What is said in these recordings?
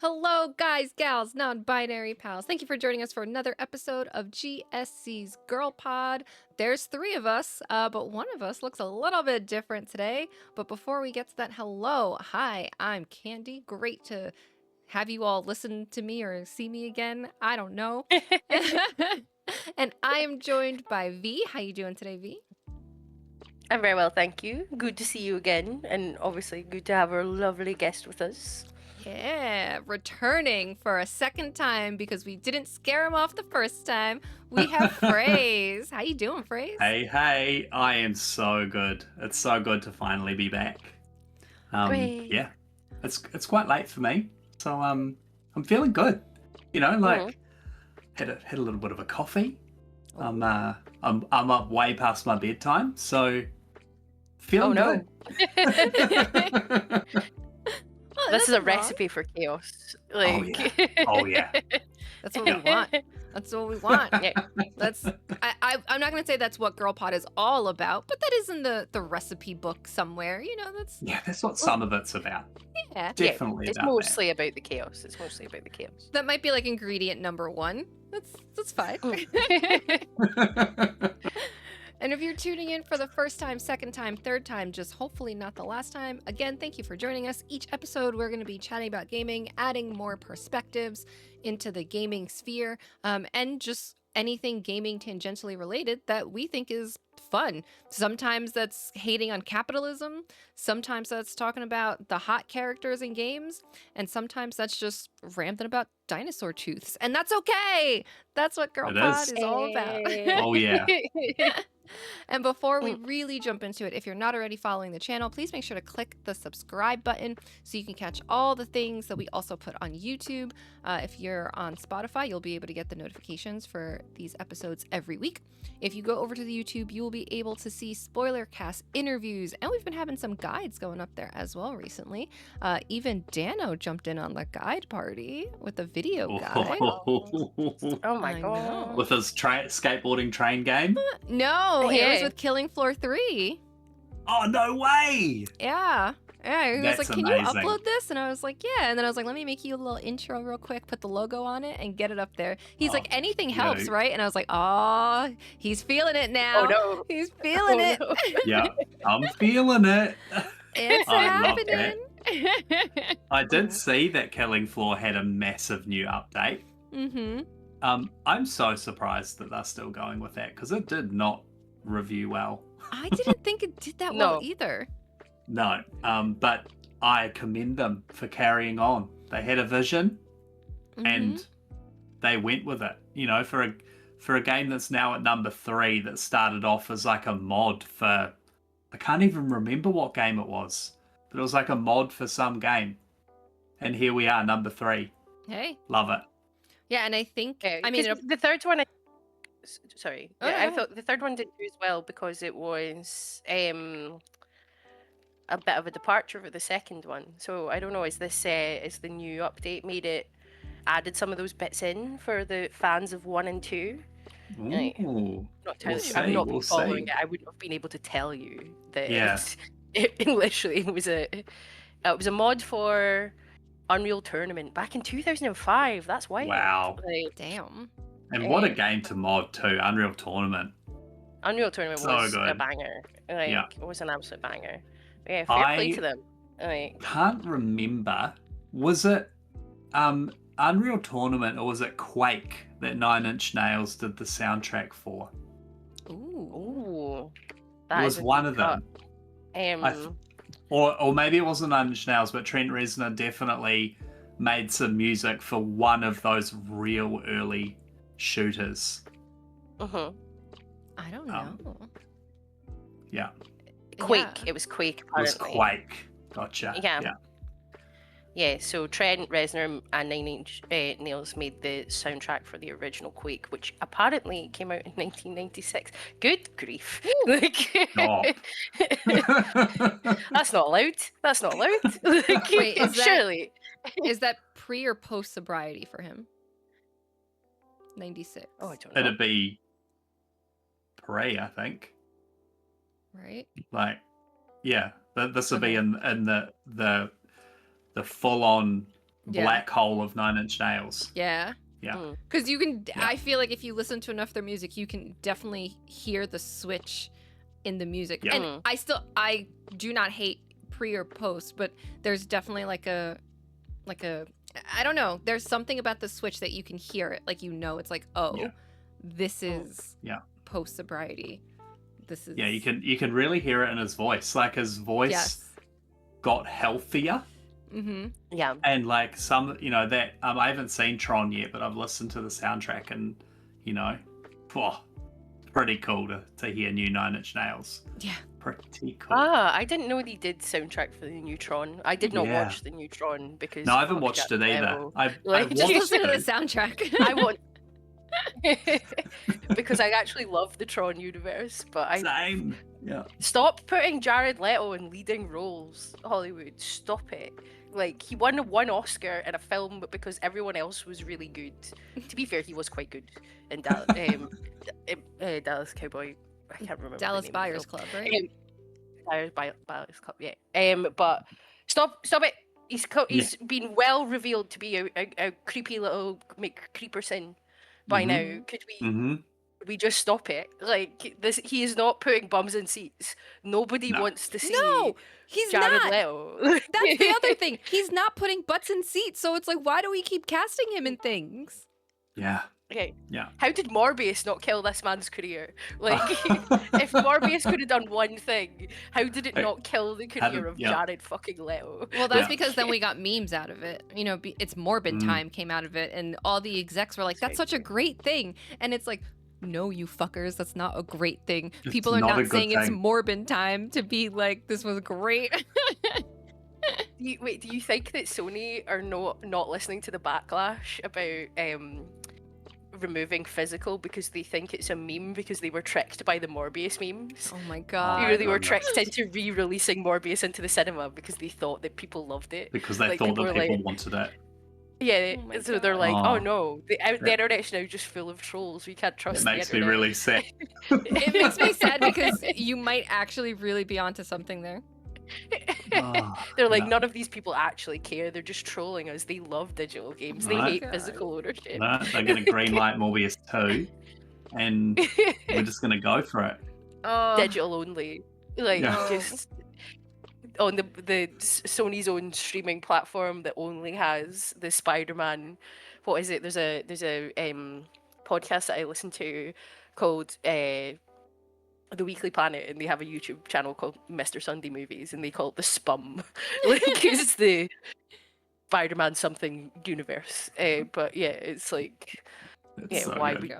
Hello, guys, gals, non binary pals. Thank you for joining us for another episode of GSC's Girl Pod. There's three of us, but one of us looks a little bit different today. But before we get to that, hello. Hi, I'm Candy. Great to have you all listen to me or see me again. I don't know. And I am joined by V. How you doing today, V? I'm very well, thank you. Good to see you again, and obviously good to have our lovely guest with us. Yeah, returning for a second time because we didn't scare him off the first time. We have Frase. How you doing, Frase? Hey, I am so good. It's so good to finally be back. Hooray. Yeah, it's quite late for me, so I'm feeling good. You know, like had a little bit of a coffee. I'm up way past my bedtime, so feeling no. good. This is a wrong. recipe for chaos. Oh yeah. That's what we want. That's what we want. Yeah. I'm not gonna say that's what Girl Pod is all about, but that is in the recipe book somewhere. You know, That's what some of it's about. yeah. Definitely It's about mostly about the chaos. It's mostly about the chaos. That might be like ingredient number one. That's fine. that. And if you're tuning in for the first time, second time, third time, just hopefully not the last time, again, thank you for joining us. Each episode, we're going to be chatting about gaming, adding more perspectives into the gaming sphere, and just anything gaming tangentially related that we think is fun. Sometimes that's hating on capitalism, sometimes that's talking about the hot characters in games, and sometimes that's just rambling about dinosaur tooths. And that's okay! That's what Girl It Pod is. is all about. Oh yeah. And before we really jump into it, if you're not already following the channel, please make sure to click the subscribe button so you can catch all the things that we also put on YouTube. If you're on Spotify, you'll be able to get the notifications for these episodes every week. If you go over to the YouTube, you will be able to see spoiler cast interviews, and we've been having some guides going up there as well recently. Even Dano jumped in on the guide party with a video guide. Oh my I god. know. With his skateboarding train game. No, it was Yeah. with Killing Floor 3. Oh no way! Yeah. Yeah, he was That's like, can amazing. you upload this? And I was like, yeah. And then I was like, let me make you a little intro real quick, put the logo on it, and get it up there. He's like, anything helps, cute. right? And I was like, oh, he's feeling it now. Oh no. He's feeling it. No. Yeah, I'm feeling it. It's I love happening. I did see that Killing Floor had a massive new update. Mm-hmm. I'm so surprised that they're still going with that because it did not review well. I didn't think it did that well No. either. No, but I commend them for carrying on. They had a vision and they went with it. You know, for a game that's now at number 3 that started off as like a mod for, I can't even remember what game it was, but it was like a mod for some game. And here we are, number 3. Hey. Love it. Yeah, and I think, Yeah, I mean, 'cause the third one. Sorry, Oh, yeah, no, I go thought the third one did do as well because it was a bit of a departure for the second one. So I don't know, is the new update added some of those bits in for the fans of 1 and 2? Right. Ooh. Not entirely We'll sure. I've see, not we'll been following see. it. I wouldn't have been able to tell you that Yeah. it literally was a mod for Unreal Tournament back in 2005. That's wild. Wow. Like, damn. And what a game to mod too, Unreal Tournament. Unreal Tournament So was a good. banger. Like, Yeah. it was an absolute banger. Yeah, fair play I- to them. Like, Can't remember. Was it Unreal Tournament or was it Quake that 9 Inch Nails did the soundtrack for? Ooh. ooh, It that was is a one good of them. cut. Or maybe it wasn't 9 Inch Nails, but Trent Reznor definitely made some music for one of those real early shooters. Mhm. I don't Um, know. Yeah, Quake. Yeah. It was Quake. it was Apparently. Quake. Gotcha. Yeah. Yeah. Yeah, so Trent Reznor and 9 Inch Nails made the soundtrack for the original Quake, which apparently came out in 1996. Good grief. Like, Stop. that's not allowed. That's not allowed. Like, Wait, is that- surely. Is that pre or post sobriety for him? 96. Oh, I don't know. It'd be pre, I think. Right? Like, yeah, this would be Okay. in the full on black hole of Nine Inch Nails. Yeah. Yeah. Because you can, Yeah. I feel like if you listen to enough of their music, you can definitely hear the switch in the music. Yeah. And I do not hate pre or post, but there's definitely like a, I don't know. There's something about the switch that you can hear it. Like, it's like, this is post sobriety. This is. Yeah, you can really hear it in his voice. Like, his voice got healthier. Mm-hmm. Yeah. And like that I haven't seen Tron yet, but I've listened to the soundtrack and pretty cool to hear new Nine Inch Nails. Yeah. Pretty cool. I didn't know they did soundtrack for the new Tron. I did not watch the new Tron because No, I haven't watched it either. level. I Like, Just watched listen to it. the soundtrack. I want because I actually love the Tron universe, but Same. Yeah. stop putting Jared Leto in leading roles, Hollywood. Stop it. Like, he won one Oscar in a film because everyone else was really good. To be fair, he was quite good in Dallas Cowboy. I can't remember. Dallas the name Buyers of the film. Club, right? Buyers Club, yeah. But stop it. He's been well revealed to be a creepy little McCreeperson by now. Could we just stop it? Like, this, he is not putting bums in seats. Nobody wants to see No, he's Jared not. Leto. That's the other thing. He's not putting butts in seats, so it's like, why do we keep casting him in things? Yeah. Okay. Yeah. How did Morbius not kill this man's career? Like, if Morbius could have done one thing, how did it not kill the career of Jared fucking Leto? Well, that's because then we got memes out of it. It's Morbid Time came out of it, and all the execs were like, that's such a great thing. And it's like, no, you fuckers, that's not a great thing. It's People are not a not good saying it's thing. Morbid Time to be like, this was great. Do you think that Sony are not listening to the backlash about removing physical because they think it's a meme because they were tricked by the Morbius memes? Oh my god. They were tricked into re-releasing Morbius into the cinema because they thought that people loved it. Because they Like, thought that were people like, wanted it. yeah, Oh my so they're God. like, Oh. oh no, the internet's now just full of trolls. We can't trust It the makes me internet. really sad. It makes me sad because you might actually really be onto something there. Oh, They're like, no. none of these people actually care. They're just trolling us. They love digital games. They Right. hate God. physical ownership. No, they're going to greenlight Morbius 2, and we're just going to go for it. Digital only, like Yeah. just on the Sony's own streaming platform that only has the Spider-Man. What is it? There's a podcast that I listen to called The Weekly Planet, and they have a YouTube channel called Mr. Sunday Movies, and they call it the Spum, like it's the Spider-Man something universe. But yeah, it's like, It's yeah, so why good.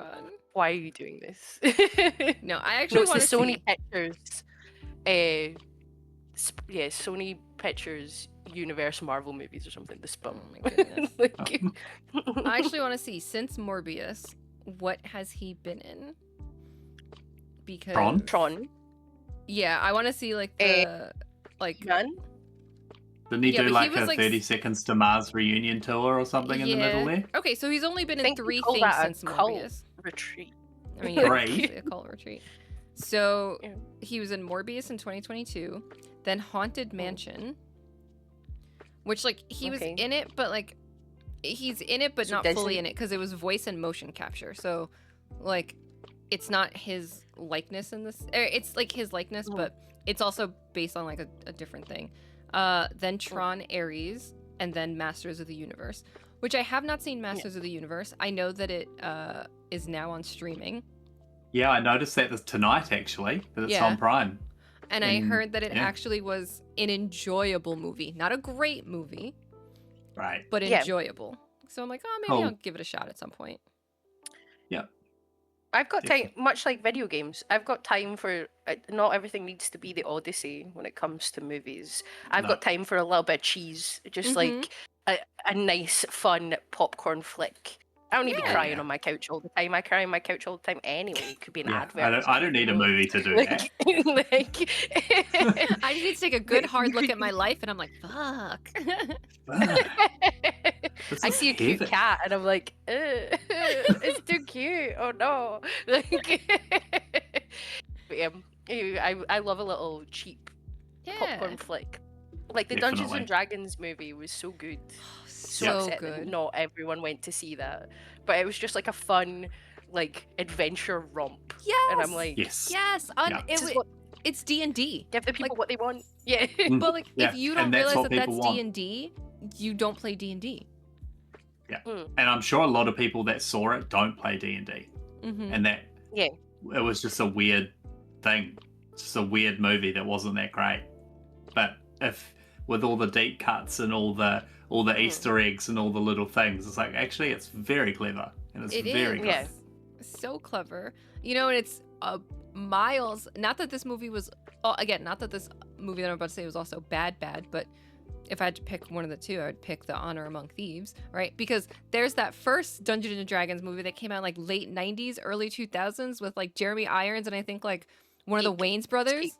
why are you doing this? No, I No, actually it's the want to Sony see. Pictures. Sony Pictures Universe Marvel movies or something. The Spum. Oh my goodness. Like- I actually want to see, since Morbius, what has he been in? Because Tron. Yeah, I want to see like the like. Man. Didn't he Yeah, do but he like was, a like, 30 Seconds to Mars reunion tour or something in the middle there? Okay, so he's only been I in think they 3 call things that a since cult. Morbius. Retreat. I mean, yeah, Three? it's a cult retreat. So Yeah. he was in Morbius in 2022, then Haunted Mansion, which like he was Okay. in it, but like he's in it, but So not does fully he- in it because it was voice and motion capture. So like it's not his likeness in this. It's like his likeness, Mhm. but it's also based on like a different thing. Then Tron Ares, and then Masters of the Universe, which I have not seen Masters of the Universe. I know that it is now on streaming. Yeah, I noticed that tonight actually, that it's Yeah. on Prime. And I heard that it yeah. actually was an enjoyable movie. Not a great movie, Right. but Yeah. enjoyable. So I'm like, oh, maybe Cool. I'll give it a shot at some point. I've got time, Definitely. much like video games. I've got time for. Not everything needs to be the Odyssey when it comes to movies. I've No. got time for a little bit of cheese, just Mhm. like a nice, fun popcorn flick. I don't need to be Yeah. crying on my couch all the time. I cry on my couch all the time anyway. It could be an Yeah, advert. I don't need a movie to do that. like, I just need to take a good hard look at my life, and I'm like, fuck. This I is see a cute heaven. cat and I'm like, it's too cute. Oh no. Like, but yeah, I love a little cheap Yeah. popcorn flick. Like the Dungeons Definitely. and Dragons movie was so good. So upset that good. not everyone went to see that. But it was just like a fun, like, adventure romp. Yes. And I'm like, Yes. Yes. Yeah. this is what It's D&D. give the people Like, what they want. Yeah. Mm, but like, yeah, if you and don't that's realize what that that's people want. D&D, you don't play D&D. And I'm sure a lot of people that saw it don't play D&D. Mm-hmm. And that Yeah. it was just a weird thing. Just a weird movie that wasn't that great. But if with all the deep cuts and all the Easter eggs and all the little things, it's like actually it's very clever and it's very good. Yeah. So clever. You know, and it's miles. Not that this movie was not that this movie that I'm about to say was also bad, but if I had to pick one of the two, I would pick The Honor Among Thieves, right? Because there's that first Dungeons and Dragons movie that came out in like late 90s, early 2000s with like Jeremy Irons and I think like one of the Wayans brothers.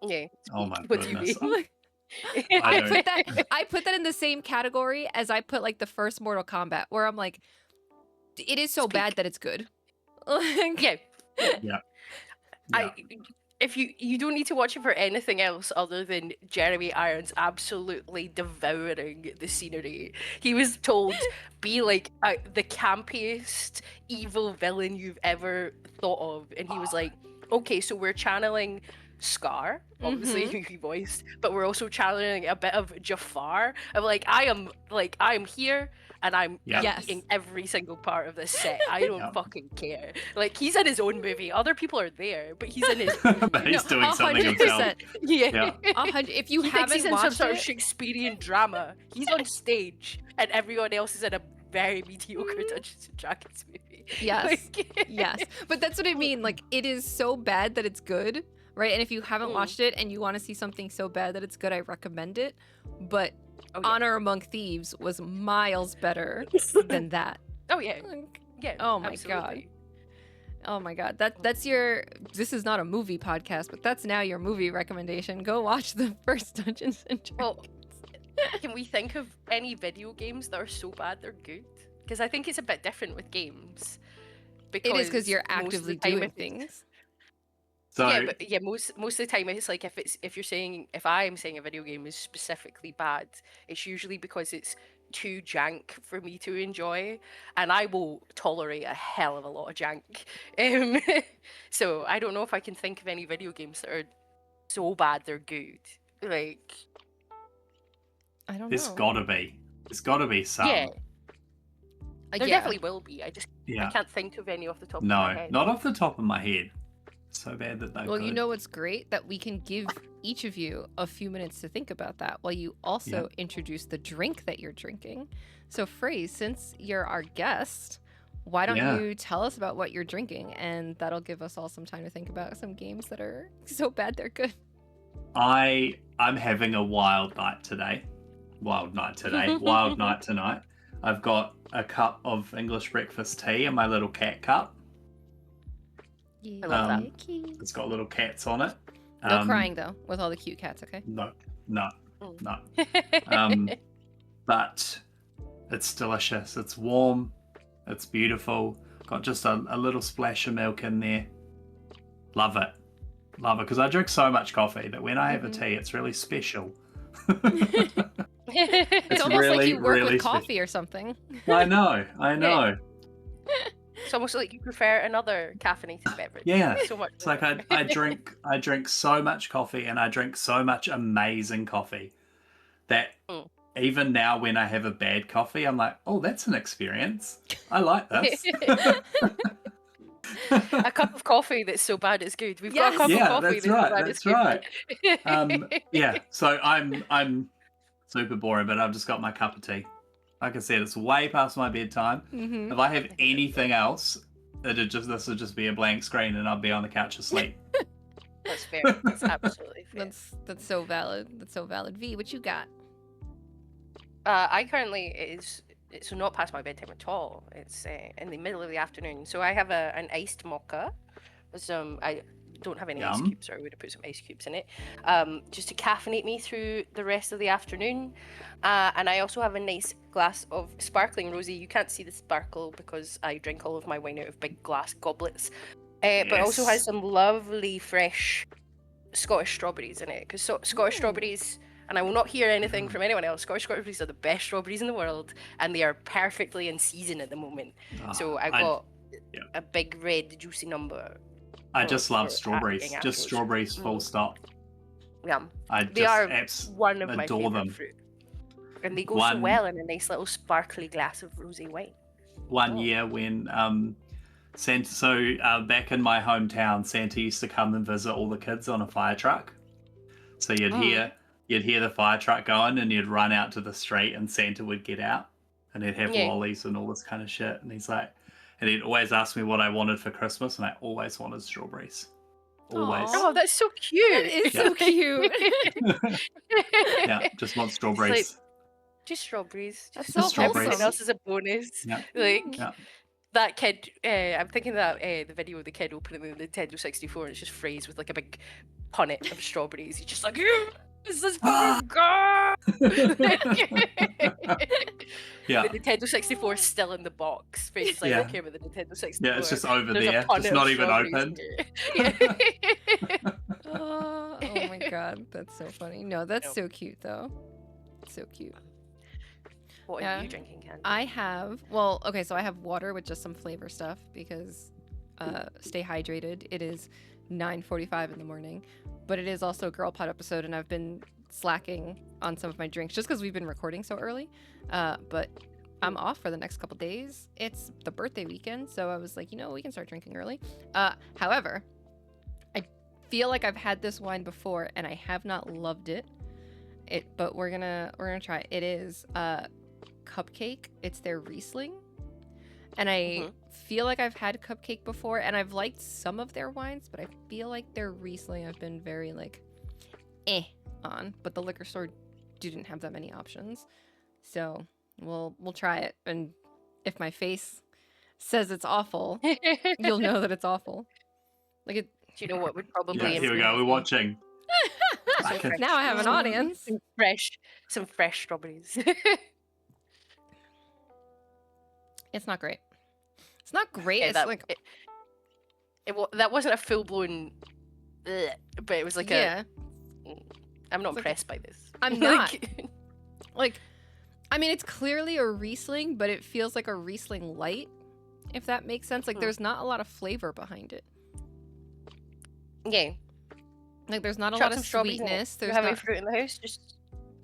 Yeah. Oh my What do you goodness. mean? I put that in the same category as I put like the first Mortal Kombat, where I'm like, it is so bad that it's good. Like, Yeah. If you don't need to watch it for anything else other than Jeremy Irons absolutely devouring the scenery. He was told, be like the campiest evil villain you've ever thought of, and he was like, okay, so we're channeling Scar, obviously who he voiced, but we're also channeling a bit of Jafar. I'm like, I am here and I'm eating every single part of this set. I don't fucking care. Like, he's in his own movie. Other people are there, but he's in his own movie. But he's doing something 100%. himself. Yeah. 100. If you He thinks haven't he's in some watched sort of it, Shakespearean drama. He's on stage, and everyone else is in a very mediocre Dungeons and Dragons movie. yes, Like- yes. But that's what I mean. Like, it is so bad that it's good, right? And if you haven't watched it and you want to see something so bad that it's good, I recommend it. But Honor Among Thieves was miles better than that. Oh yeah. Like, Yeah. oh my absolutely. god. Oh my god. That's your. This is not a movie podcast, but that's now your movie recommendation. Go watch the first Dungeons and Dragons. Well, can we think of any video games that are so bad they're good? Because I think it's a bit different with games. It is because you're most of the actively time doing if it's- things. So Yeah, but yeah, most of the time it's like if I'm saying a video game is specifically bad, it's usually because it's too jank for me to enjoy, and I will tolerate a hell of a lot of jank. So I don't know if I can think of any video games that are so bad they're good. Like, I don't there's know. gotta be. There's gotta be some. yeah, there definitely will be. I Yeah. can't think of any off the top of my No, head. not off the top of my head. So bad that they're Well, good. you know what's great? That we can give each of you a few minutes to think about that while you also introduce the drink that you're drinking. So, Frase, since you're our guest, why don't you tell us about what you're drinking? And that'll give us all some time to think about some games that are so bad they're good. I'm having a wild night today. Wild night tonight. I've got a cup of English breakfast tea in my little cat cup. Yeah. I love that. It's got little cats on it. No crying, though, with all the cute cats, okay? No. Mm. But it's delicious. It's warm. It's beautiful. Got just a little splash of milk in there. Love it. Because I drink so much coffee that when I have a tea, it's really special. It's almost really, like you work really with coffee or something. I know. It's almost like you prefer another caffeinated beverage. Yeah. So much. It's like I drink so much coffee and I drink so much amazing coffee that even now when I have a bad coffee, I'm like, oh, that's an experience. I like this. A cup of coffee that's so bad it's good. We've got a cup of coffee that's so bad it's good. Yeah. So I'm super boring, but I've just got my cup of tea. Like I said, it's way past my bedtime. Mm-hmm. If I have anything else, this would just be a blank screen, and I'll be on the couch asleep. That's fair. That's absolutely fair. That's so valid. That's so valid. V, what you got? I currently it's not past my bedtime at all. It's in the middle of the afternoon, so I have an iced mocha. I don't have any ice cubes, or I would have put some ice cubes in it, just to caffeinate me through the rest of the afternoon. And I also have a nice glass of sparkling rosé. You can't see the sparkle because I drink all of my wine out of big glass goblets. But it also has some lovely fresh Scottish strawberries in it, because Scottish strawberries and I will not hear anything from anyone else. Scottish strawberries are the best strawberries in the world, and they are perfectly in season at the moment. So I got a big red juicy number. I just love strawberries. Just strawberries, full stop. Yeah, They are one of my adore favorite them. fruit, and they go so well in a nice little sparkly glass of rosé wine. One year when Santa, back in my hometown, Santa used to come and visit all the kids on a fire truck. So you'd hear the fire truck going, and you'd run out to the street, and Santa would get out, and he'd have lollies and all this kind of shit. And he'd always ask me what I wanted for Christmas, and I always wanted strawberries. Always. Oh, that's so cute. It is so cute. Yeah, just want strawberries. Just strawberries. That's so strawberries. Everything else is a bonus. Yeah. That kid, I'm thinking that the video of the kid opening the Nintendo 64, and it's just Frase with like a big punnet of strawberries. He's just like, this is fucking God! Yeah. The Nintendo 64 is still in the box. Frase is like, I don't care about the Nintendo 64. Yeah, it's just over There's there. It's not even opened. Oh my God, that's so funny. No, that's so cute though. So cute. What are you drinking, Ken? I have, so I have water with just some flavor stuff because stay hydrated. It is 9:45 in the morning, but it is also a Girl Pod episode, and I've been slacking on some of my drinks just because we've been recording so early. But I'm off for the next couple days. It's the birthday weekend, so I was like, we can start drinking early. However, I feel like I've had this wine before, and I have not loved it. But we're gonna try it. It is Cupcake. It's their Riesling, and I feel like I've had Cupcake before, and I've liked some of their wines, but I feel like their Riesling I've been very like on. But the liquor store didn't have that many options, so we'll try it. And if my face says it's awful, you'll know that it's awful. Like it. Do you know what would probably? Yeah, here we go. We're watching. Now I have an audience. Some fresh strawberries. It's not great. It's not great. Yeah, It's that wasn't a full blown, but it was like I'm not impressed by this. I'm not. I mean, it's clearly a Riesling, but it feels like a Riesling light, if that makes sense. Like, there's not a lot of flavor behind it. Yeah. Like, there's not a lot of sweetness. There's having fruit in the house. Just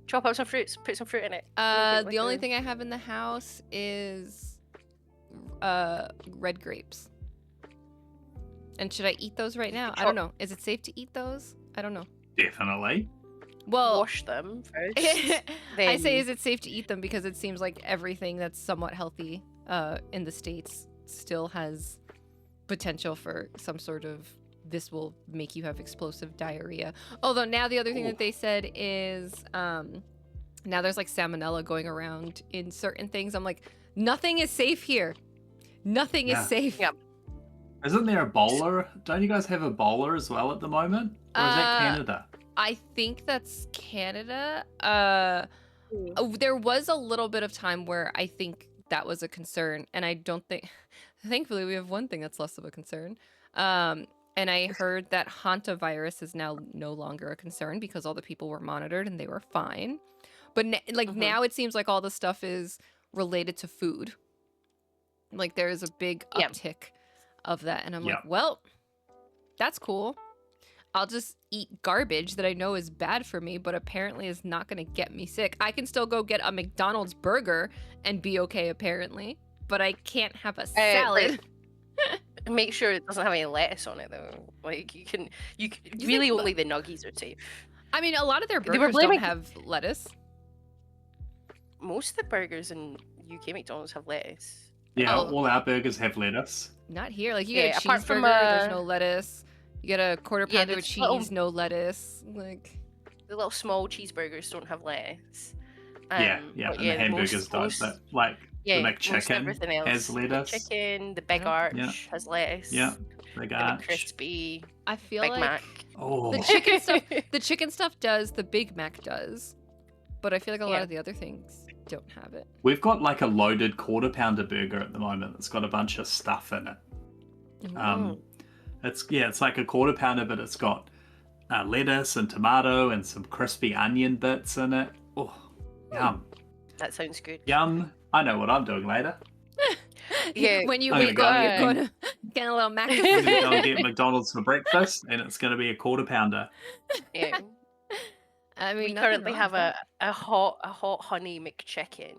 chop up some fruits, put some fruit in it. The only thing I have in the house is red grapes. And should I eat those right now? I don't know. Is it safe to eat those? I don't know. Definitely. Well, wash them first. I say, is it safe to eat them because it seems like everything that's somewhat healthy in the States still has potential for some sort of this will make you have explosive diarrhea. Although now the other thing that they said is now there's like salmonella going around in certain things. I'm like, nothing is safe here. Nothing is safe. Yeah. Isn't there Ebola? Don't you guys have Ebola as well at the moment? Or is that Canada? I think that's Canada. There was a little bit of time where I think that was a concern, and I don't think. Thankfully, we have one thing that's less of a concern. And I heard that hantavirus is now no longer a concern because all the people were monitored and they were fine. But now it seems like all the stuff is related to food. Like there is a big uptick of that, and I'm like, well, that's cool. I'll just eat garbage that I know is bad for me, but apparently is not going to get me sick. I can still go get a McDonald's burger and be okay, apparently, but I can't have a salad. Make sure it doesn't have any lettuce on it, though. Like you can really only the nuggies are safe. I mean, a lot of their burgers don't have lettuce. Most of the burgers in UK McDonald's have lettuce. Yeah, all our burgers have lettuce. Not here. Like you get a cheeseburger, there's no lettuce. You get a quarter pounder with cheese, no lettuce. Like the little small cheeseburgers don't have lettuce. And the hamburgers don't. But like the McChicken has lettuce. The chicken, the Big Arch has lettuce. Yeah, Big Arch. Crispy. I feel Big like Mac. The chicken stuff does. The Big Mac does. But I feel like a lot of the other things don't have it. We've got like a loaded quarter pounder burger at the moment that's got a bunch of stuff in it. It's like a quarter pounder, but it's got lettuce and tomato and some crispy onion bits in it. Oh, yum. That sounds good. Yum. I know what I'm doing later. Yeah, When you I'm wake gonna up, go you're going to get a little I'm going to McAfee. go and get McDonald's for breakfast, and it's going to be a quarter pounder. yeah. I mean, We nothing currently wrong have with a hot honey McChicken.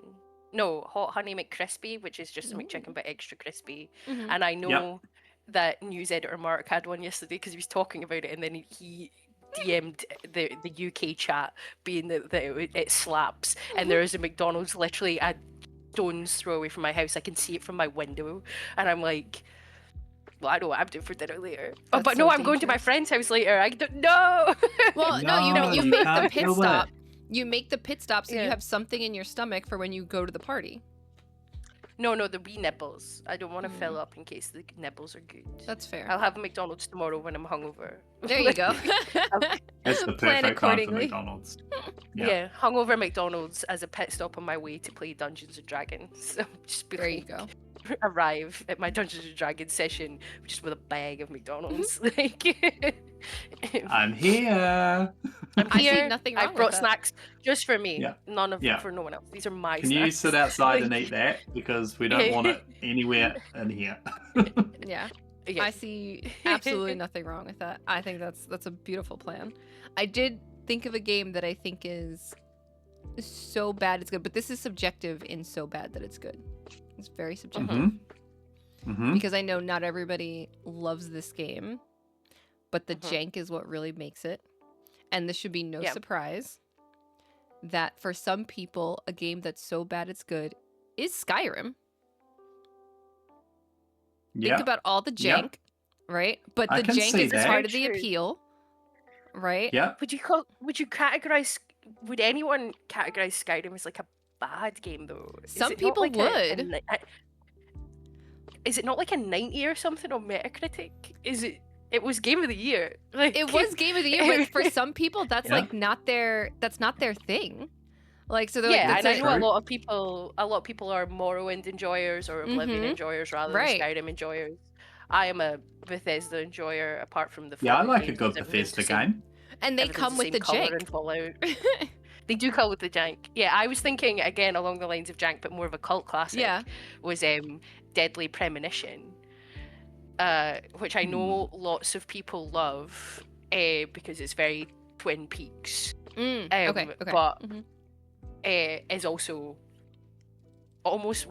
No, hot honey McCrispy, which is just a McChicken but extra crispy. that. Mhm. And I know that news editor Mark had one yesterday because he was talking about it, and then he DM'd the UK chat being that it slaps, and there is a McDonald's literally a stone's throw away from my house. I can see it from my window, and I'm like, well, I know what I'm doing for dinner later. Oh, That's but so no, I'm going to my dangerous. friend's house later. I don't know. Well, no, No, you you make the can't pit do it. stop. You make the pit stop so you Yeah. have something in your stomach for when you go to the party. No, the wee nibbles. I don't want to fill up in case the nibbles are good. That's fair. I'll have McDonald's tomorrow when I'm hungover. There you go. That's the Plan perfect time for accordingly. McDonald's. Yeah. Hungover McDonald's as a pit stop on my way to play Dungeons and Dragons. So just be There you like, go. arrive at my Dungeons and Dragons session just with a bag of McDonald's. Like, I'm here. I'm I see here. nothing wrong I've with brought that. snacks just for me. Yeah. None of Yeah. them for no one else. These are my Can snacks. you sit outside and Like, eat that? Because we don't want it anywhere in here. Yeah. yeah. I see absolutely nothing wrong with that. I think that's a beautiful plan. I did think of a game that I think is so bad it's good, but this is subjective in so bad that it's good. It's very subjective Mm-hmm. Mm-hmm. because I know not everybody loves this game, but the Mhm. jank is what really makes it. And this should be no Yeah. surprise that for some people, a game that's so bad it's good is Skyrim. Yeah. Think about all the Yeah. jank, right? But I the can jank see is that. part of the Very true. appeal, right? Yeah. Would you categorize? Would anyone categorize Skyrim as like a bad game though? Is Some it not people like would. Is it not like a 90 or something on Metacritic? Is it? It was Game of the Year. Like, It was game of the year, but for some people, that's Yeah. like not their thing. Like, so they're Yeah, like, and that's I know True. a lot of people are Morrowind enjoyers or Oblivion Mhm. enjoyers rather Right. than Skyrim enjoyers. I am a Bethesda enjoyer, apart from the Yeah, I Fallout like a games, good everything's Bethesda the same- game. and they everything's come with same the colour jank. in Fallout. They do come with the jank. Yeah, I was thinking again along the lines of jank, but more of a cult classic. Yeah. Was Deadly Premonition, which I know lots of people love, because it's very Twin Peaks. Okay. But Mhm. is also almost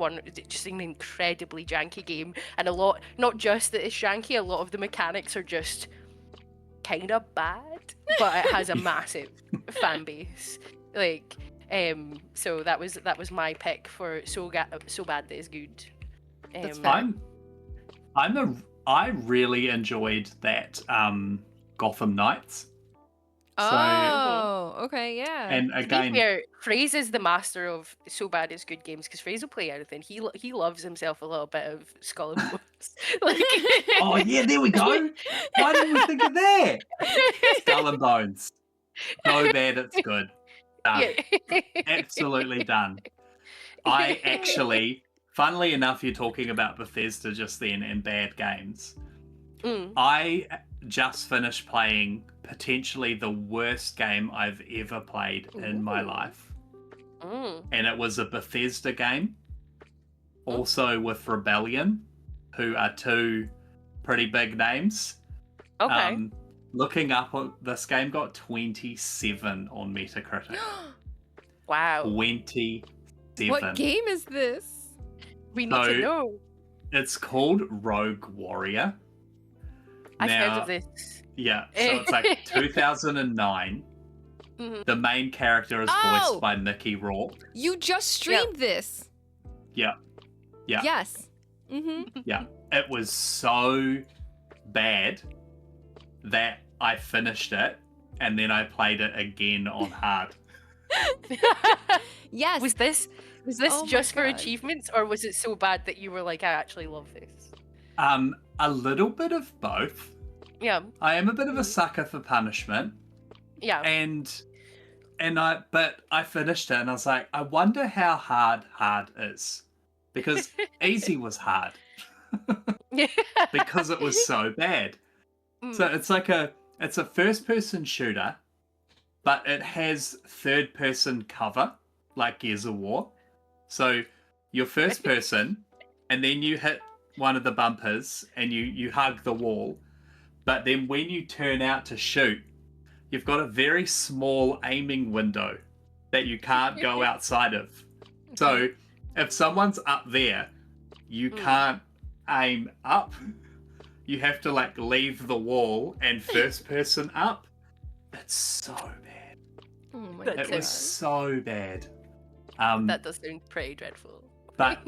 just an incredibly janky game, and a lot, not just that it's janky, a lot of the mechanics are just kind of bad, but it has a massive fan base. Like, so that was my pick for so bad that is good. That's fair. I really enjoyed that Gotham Knights. Oh, okay, yeah. And To be again, fair, Frase is the master of so bad it's good games because Frase will play anything. He loves himself a little bit of Skull and Bones. Like, oh yeah, there we go. Why didn't we think of that? Skull and Bones. So bad it's good. Done. Yeah. Absolutely done. I actually, funnily enough, you're talking about Bethesda just then and bad games. I just finished playing potentially the worst game I've ever played in my life. And it was a Bethesda game, also with Rebellion, who are two pretty big names. Okay. Looking up, this game got 27 on Metacritic. Wow. 27. What game is this? We need to know. It's called Rogue Warrior. I've heard Now, of this. Yeah, so it's like 2009. Mhm. The main character is Oh! voiced by Mickey Rourke. You just streamed this. Yeah. Yeah. Yes. Mm-hmm. Yeah. It was so bad that I finished it and then I played it again on hard. Yes. Was this Oh my just for God. achievements, or was it so bad that you were like, I actually love this? A little bit of both. Yeah. I am a bit of a sucker for punishment, Yeah. but I finished it and I was like, I wonder how hard is, because easy was hard because it was so bad. So it's like it's a first-person shooter, but it has third-person cover, like Gears of War. So you're first person, and then you hit one of the bumpers, and you hug the wall. But then when you turn out to shoot, you've got a very small aiming window that you can't go outside of. So if someone's up there, you can't aim up. You have to like leave the wall and first person up. It's so bad. Oh my That It god. was so bad. That does sound pretty dreadful. But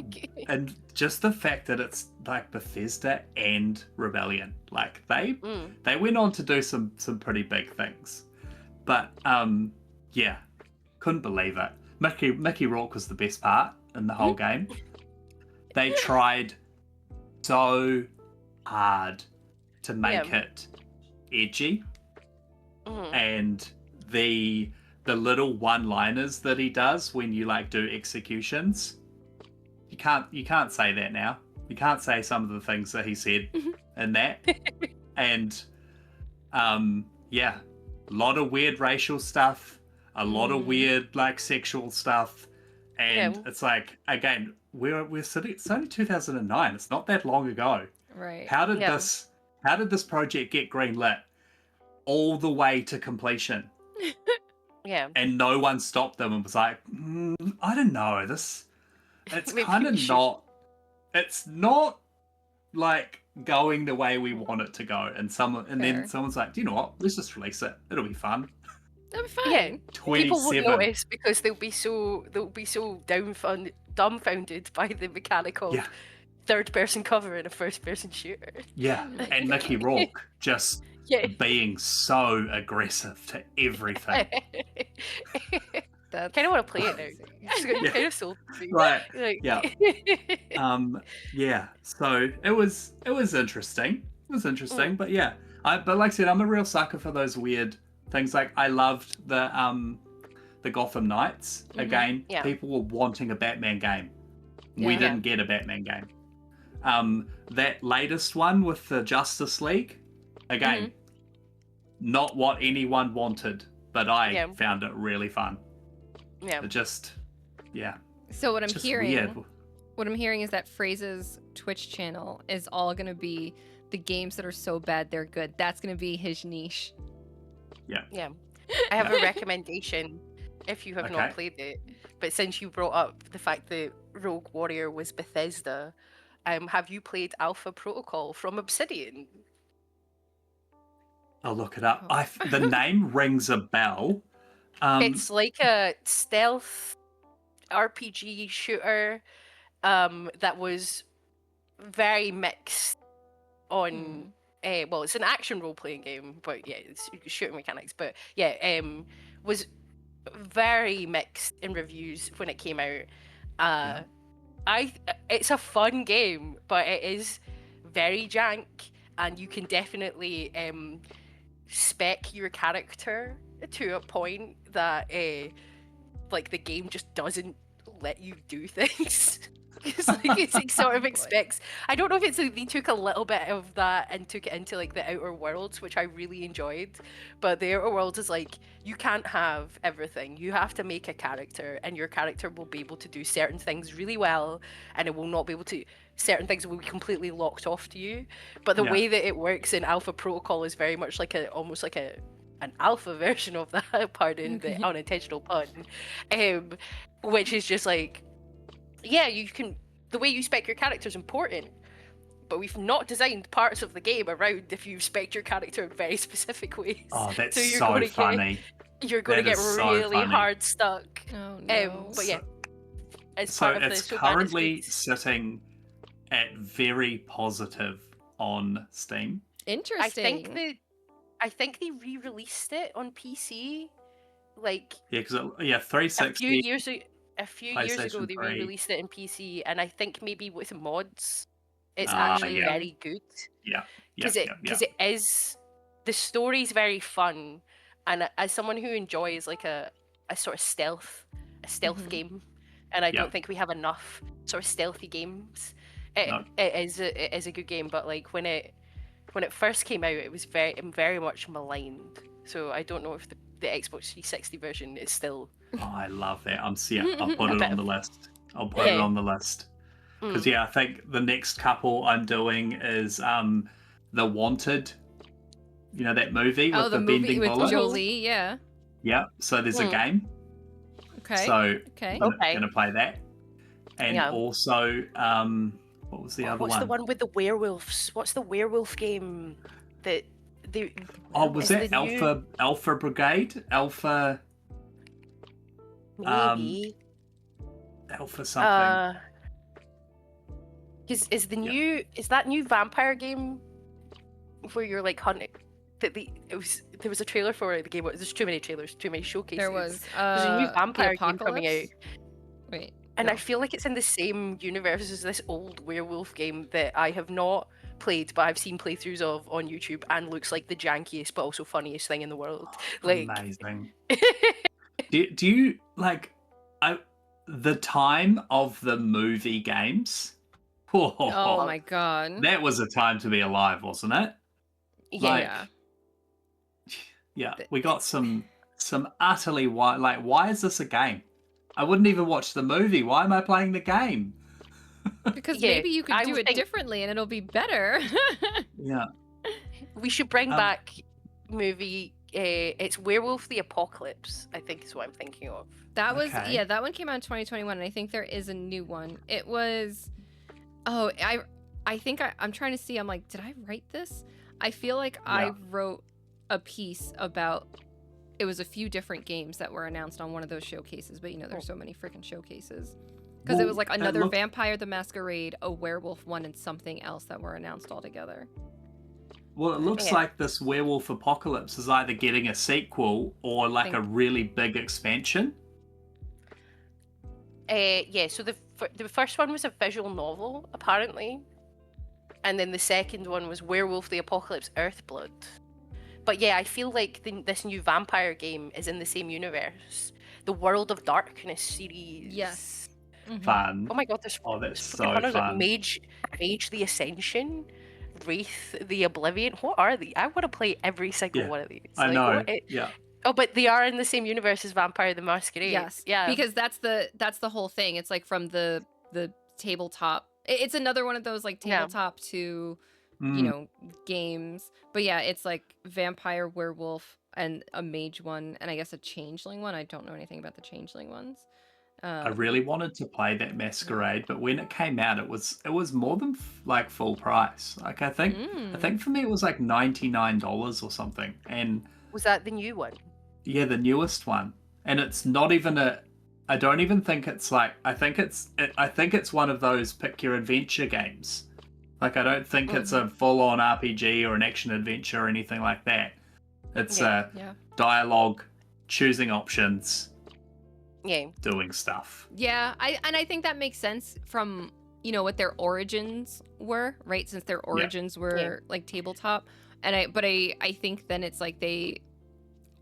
and just the fact that it's like Bethesda and Rebellion, like they went on to do some pretty big things. But yeah, couldn't believe it. Mickey Rourke was the best part in the whole game. They tried so hard to make it edgy, and the little one-liners that he does when you like do executions. You can't say that now. You can't say some of the things that he said in that. And yeah, a lot of weird racial stuff, a lot of weird like sexual stuff, and it's like, again, we're sitting. It's only 2009. It's not that long ago. Right. How did this project get greenlit all the way to completion? Yeah. And no one stopped them and was like, I don't know, this. It's kind of not. It's not like going the way we want it to go. And then someone's like, do you know what? Let's just release it. It'll be fun. That'll be fine. Yeah. 27. People won't notice because they'll be so dumbfounded by the mechanical third-person cover in a first-person shooter. Yeah, and Mickey Rourke just being so aggressive to everything. That's kind of want to play it now. It's kind of sold me. Right. Like... Yeah. Yeah. So it was interesting. It was interesting, but yeah. But like I said, I'm a real sucker for those weird things. Like I loved the Gotham Knights. Again, people were wanting a Batman game. We didn't get a Batman game. That latest one with the Justice League, again, not what anyone wanted, but I found it really fun. Yeah. It just, So what I'm just hearing, weird. Is that Phrase's Twitch channel is all going to be the games that are so bad they're good. That's going to be his niche. Yeah. Yeah. I have a recommendation if you have not played it. But since you brought up the fact that Rogue Warrior was Bethesda, have you played Alpha Protocol from Obsidian? I'll look it up. The name rings a bell. It's like a stealth RPG shooter that was very mixed on... well, it's an action role-playing game, but yeah, it's shooting mechanics. But yeah, was very mixed in reviews when it came out. It's a fun game, but it is very jank, and you can definitely spec your character to a point that like the game just doesn't let you do things. It sort of expects. I don't know if it's like they took a little bit of that and took it into like the Outer Worlds, which I really enjoyed. But the Outer Worlds is like, you can't have everything. You have to make a character, and your character will be able to do certain things really well, and it will not be able to. Certain things will be completely locked off to you. But the way that it works in Alpha Protocol is very much like almost like an alpha version of that. Pardon the unintentional pun. Which is just like, yeah, you can. The way you spec your character is important, but we've not designed parts of the game around if you spec your character in very specific ways. Oh, that's so funny. You're going to get really hard stuck. Oh no. But yeah, it's currently sitting at very positive on Steam. Interesting. I think they re-released it on PC. Like 360. A few years ago, they 3. re-released it in PC, and I think maybe with mods, it's actually very good. Yeah, because it is. The story's very fun, and as someone who enjoys like a sort of stealth game, and I don't think we have enough sort of stealthy games. It is a good game, but like when when it first came out, it was very much maligned. So I don't know if the Xbox 360 version is still. Oh, I love that. I'll put A it bit on the of- list. I'll put it on the list. Because I think the next couple I'm doing is The Wanted. You know that movie with the the movie bending with bullets? Jolie, yeah. Yeah. So there's a game. Okay. So Okay. I'm gonna play that. And Yeah. also, what was the other What's one? the one with the werewolves? What's the werewolf game that they? Oh, was is that the new- Alpha Brigade? Alpha Maybe. Alpha something. Is that new vampire game where you're like hunting? There was a trailer for the game. There's too many trailers, too many showcases. There was There's a new vampire the game coming out. Apocalypse? Wait. And no. I feel like it's in the same universe as this old werewolf game that I have not played, but I've seen playthroughs of on YouTube, and looks like the jankiest but also funniest thing in the world. Amazing. do you like the time of the movie games? Oh my god. That was a time to be alive, wasn't it? Yeah. Yeah, we got some utterly why is this a game? I wouldn't even watch the movie. Why am I playing the game? Because Yeah, maybe you could I do would it think- differently and it'll be better. Yeah. We should bring back movie. It's Werewolf the Apocalypse, I think is what I'm thinking of. That was Okay. that one came out in 2021, and I think there is a new one. It was I think I'm trying to see. I'm like, did I write this? I feel like I wrote a piece about. It was a few different games that were announced on one of those showcases, but there's so many freaking showcases. Because it was like another Vampire the Masquerade, a werewolf one, and something else that were announced all together. Well, it looks like this Werewolf Apocalypse is either getting a sequel or like a really big expansion. So the first one was a visual novel, apparently. And then the second one was Werewolf the Apocalypse Earthblood. But yeah, I feel like this new vampire game is in the same universe. The World of Darkness series. Yes. Fun. Oh my god, there's that's so hunters like fun. Mage the Ascension, Wraith the Oblivion. What are they? I want to play every single one of these. I Like, know. what- Yeah. Oh, but they are in the same universe as Vampire the Masquerade. Yes. Yeah. Because that's the whole thing. It's like from the tabletop. It's another one of those like tabletop to games. But yeah, it's like vampire, werewolf, and a mage one, and I guess a changeling one. I don't know anything about the changeling ones. I really wanted to play that Masquerade, but when it came out, it was more than like full price. Like I think for me it was like $99 or something. And was that the new one? Yeah, the newest one. And it's not even I don't even think it's like I think it's one of those pick your adventure games. Like I don't think it's a full-on RPG or an action adventure or anything like that. It's dialogue, choosing options, doing stuff. Yeah, I think that makes sense from what their origins were, right? Since their origins were like tabletop, and I think then it's like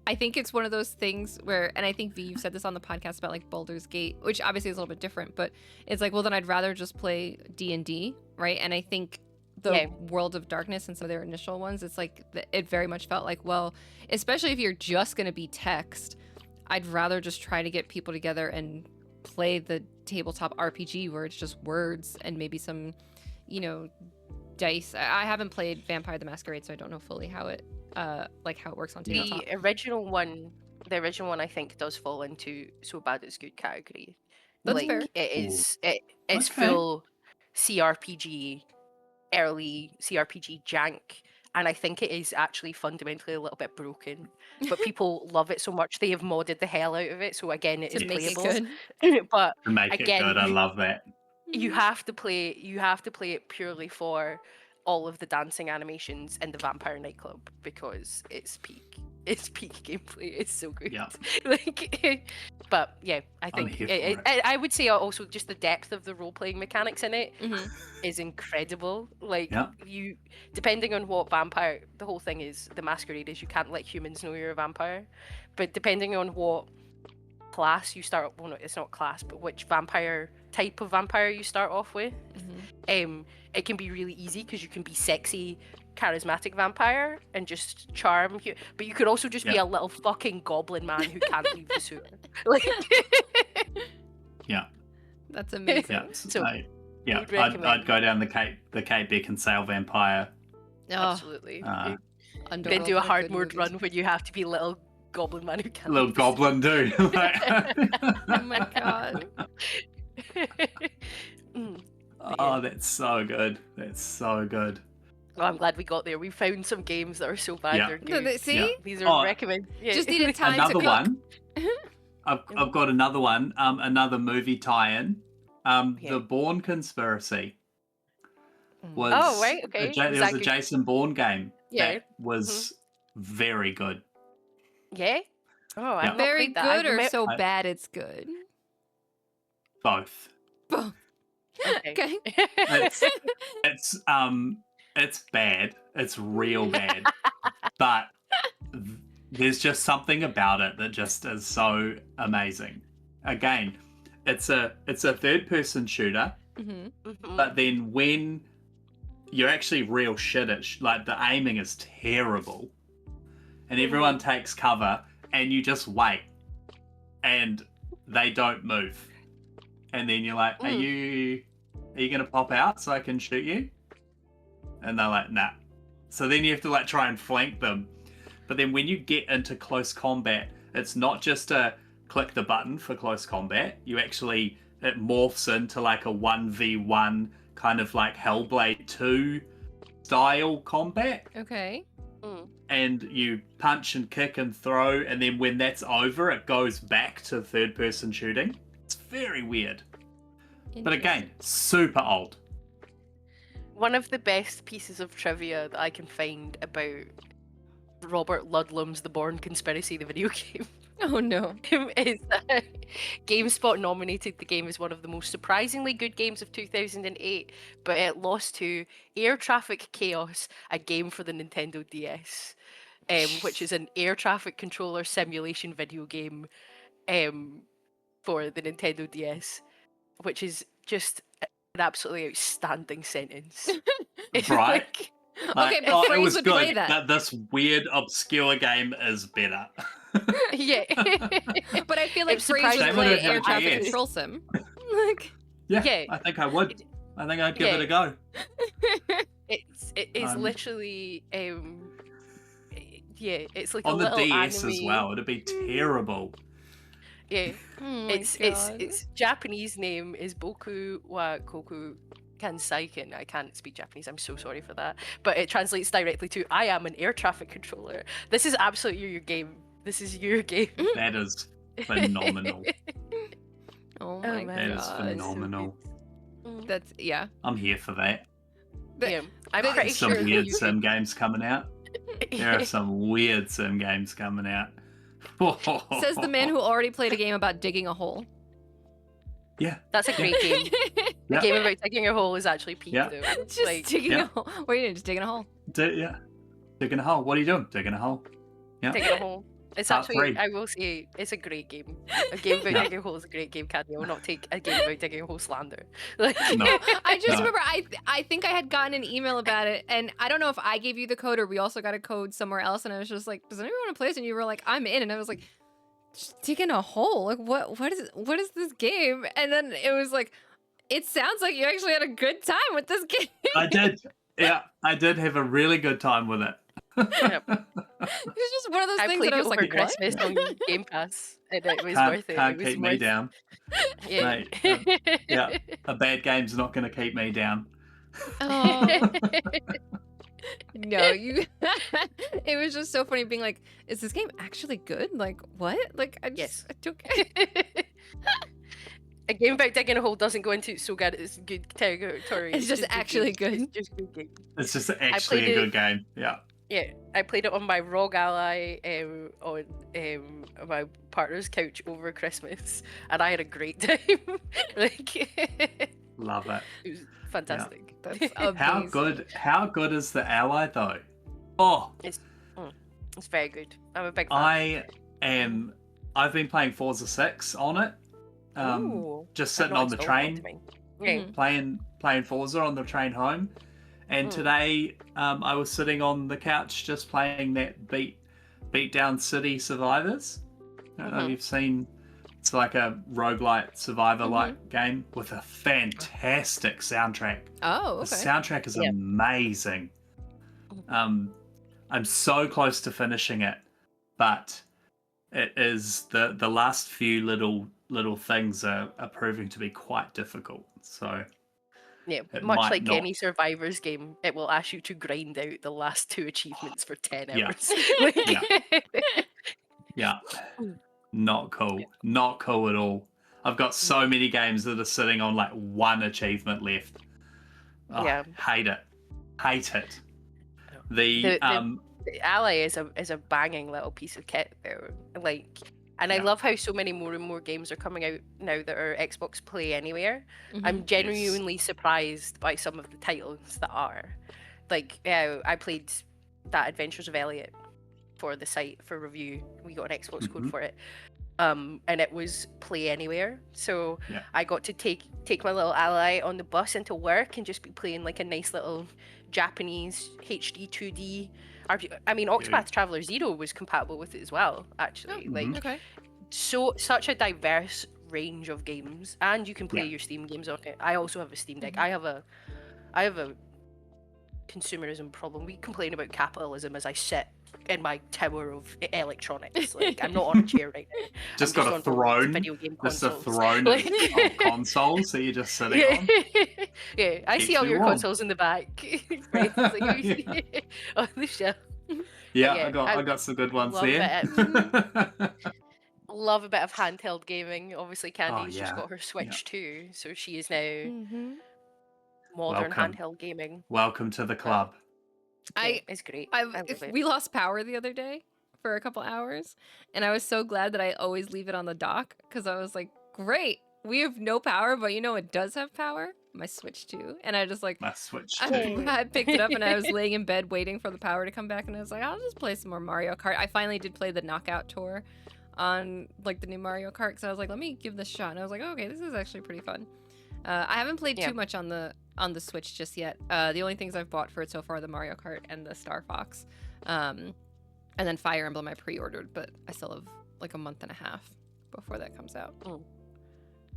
I think it's one of those things where, and I think V, you've said this on the podcast about like Baldur's Gate, which obviously is a little bit different, but it's like, well, then I'd rather just play D&D, right? And I think the World of Darkness and some of their initial ones, it's like it very much felt like, well, especially if you're just going to be text, I'd rather just try to get people together and play the tabletop RPG where it's just words and maybe some, dice. I haven't played Vampire the Masquerade, so I don't know fully how it works on tabletop. The original one I think does fall into so bad it's good category. That's like fair. it's full CRPG, early CRPG jank, and I think it is actually fundamentally a little bit broken. But people love it so much they have modded the hell out of it. So again, it is To make it playable. good. But To make again, it good, I love that. you have to play it purely for all of the dancing animations in the vampire nightclub because it's peak gameplay. It's so good. Yeah. But yeah, I I'm think here for it. I would say also just the depth of the role-playing mechanics in it is incredible. Like you, depending on what vampire, the whole thing is the Masquerade is you can't let humans know you're a vampire, but depending on what class you start, well, no, it's not class, but which type of vampire you start off with, it can be really easy because you can be sexy, charismatic vampire and just charm you, but you could also just be a little fucking goblin man who can't leave the sewer. Like, Yeah. That's amazing. Yeah. So, I'd go down the Kate Beckinsale vampire. Oh, absolutely. Uh, Underworld, Then do a what hard good mode movies. run when you have to be little goblin man who can't. Little leave the sewer. goblin dude. Oh my god. Oh, that's so good. That's so good. Oh, I'm glad we got there. We found some games that are so bad Yeah. they're No, good. see? These are recommend. Yeah. Just needed time Another to cook. one. I've got another one. Another movie tie-in. The Bourne Conspiracy was. Oh, right, okay. There was a Jason Bourne game that was very good. Yeah. Oh, I've not Very played that. good or so bad it's good? Both. Both. Okay. It's bad. It's real bad. But there's just something about it that just is so amazing. Again, it's a third-person shooter, but then when you're actually real shit at like the aiming is terrible, and everyone takes cover, and you just wait, and they don't move, and then you're like, are you gonna pop out so I can shoot you? And they're like, nah. So then you have to like try and flank them. But then when you get into close combat, it's not just a click the button for close combat. It morphs into like a 1v1 kind of like Hellblade 2 style combat. Okay. And you punch and kick and throw, and then when that's over, it goes back to third-person shooting. It's very weird. But again, super old. One of the best pieces of trivia that I can find about Robert Ludlum's The Bourne Conspiracy, the video game, Oh no. is that GameSpot nominated the game as one of the most surprisingly good games of 2008, but it lost to Air Traffic Chaos, a game for the Nintendo DS, which is an air traffic controller simulation video game for the Nintendo DS, which is just an absolutely outstanding sentence. It's Right. Okay, but it Frase was would good, play that. but this weird, obscure game is better. Yeah. But I feel like It's Frase would surprising play they don't air have traffic GS. control sim. Like, Yeah, I think I would. I think I'd give it a go. It's literally it's like On a the little DS anime. as well, it'd be terrible. Yeah. oh my It's God. its Japanese name is Boku wa Koku Kansaiken. I can't speak Japanese, I'm so sorry for that. But it translates directly to I am an air traffic controller. This is absolutely your game. This is your game. That is phenomenal. Oh my man, That is God. it's so phenomenal. That's yeah. I'm here for that. Yeah. I'm There's pretty There's some sure weird you sim games coming out. There are some weird sim games coming out. Says the man who already played a game about digging a hole. Yeah. That's a great game. The Yeah. game about digging a hole is actually peak Yeah. though. Just Like, digging yeah. a hole. What are you doing? Just digging a hole. Yeah. Digging a hole. What are you doing? Digging a hole. Yeah. digging a hole. It's Part actually, three. I will say, it's a great game. A game about Yeah. digging a hole is a great game, Caddy. I will not take a game about digging a hole slander. Like, No. I just No. remember I think I had gotten an email about it, and I don't know if I gave you the code or we also got a code somewhere else, and I was just like, does anyone want to play this? And you were like, I'm in, and I was like, just digging a hole. Like what is this game? And then it was like, it sounds like you actually had a good time with this game. I did. Yeah, I did have a really good time with it. Yep. It's just one of those I things played that I it was over like, what? Christmas on Game Pass, and it was Can't, worth it. can't It was keep me worth down. Yeah. Mate, yeah, a bad game's not going to keep me down. Oh. No, you. It was just so funny being like, "Is this game actually good? Like what? Like I just Yes. I took." A game about digging a hole doesn't go into so good it's good territory. It's just actually good. It's just good game. It's just actually played a it- good game. Yeah. Yeah, I played it on my ROG Ally on my partner's couch over Christmas, and I had a great time. Like, Love it. it was fantastic. That's How good is the Ally though? Oh, It's very good. I'm a big fan. I've been playing Forza 6 on it. Ooh, Just I've sitting not on the installed that train, to mine. Yeah. Mhm. playing Forza on the train home, And today, I was sitting on the couch just playing that Beatdown City Survivors. I don't know if you've seen. It's like a roguelite survivor-like game with a fantastic soundtrack. Oh, okay. The soundtrack is amazing. I'm so close to finishing it, but it is the last few little things are proving to be quite difficult. So Yeah, it much might like not. any Survivors game, it will ask you to grind out the last 2 achievements for 10 Yeah. hours. Like- Yeah. Not cool. Not cool at all. I've got so many games that are sitting on like 1 achievement left. Oh, Yeah. Hate it. Hate it. The Ally is a banging little piece of kit though. Like, and I love how so many more and more games are coming out now that are Xbox Play Anywhere. I'm genuinely surprised by some of the titles that are. Like, I played that Adventures of Elliot for the site for review. We got an Xbox code for it. And it was Play Anywhere. So I got to take my little Ally on the bus into work and just be playing like a nice little Japanese HD 2D RPG. I mean, Octopath Traveler 0 was compatible with it as well, actually. Such a diverse range of games, and you can play your Steam games on it. I also have a Steam Deck. I have a consumerism problem. We complain about capitalism as I sit in my tower of electronics. Like, I'm not on a chair right now. Just got a throne. Video game Just a consoles. throne of consoles that you're just sitting on. Yeah, I see all your consoles in the back. Right, on the shelf. Yeah, I got some good ones there. Love a bit of handheld gaming. Obviously, Candy's just got her Switch too, so she is now modern handheld gaming. Welcome to the club. It's great. We lost power the other day for a couple hours, and I was so glad that I always leave it on the dock because I was like, great, we have no power, but you know it does have power? My Switch too. And I just like my Switch too. I picked it up and I was laying in bed waiting for the power to come back, and I was like, I'll just play some more Mario Kart. I finally did play the Knockout Tour on like the new Mario Kart because I was like, let me give this a shot, and I was like, okay, this is actually pretty fun. I haven't played too much on the Switch just yet. The only things I've bought for it so far are the Mario Kart and the Star Fox, and then Fire Emblem I pre-ordered, but I still have like a month and a half before that comes out.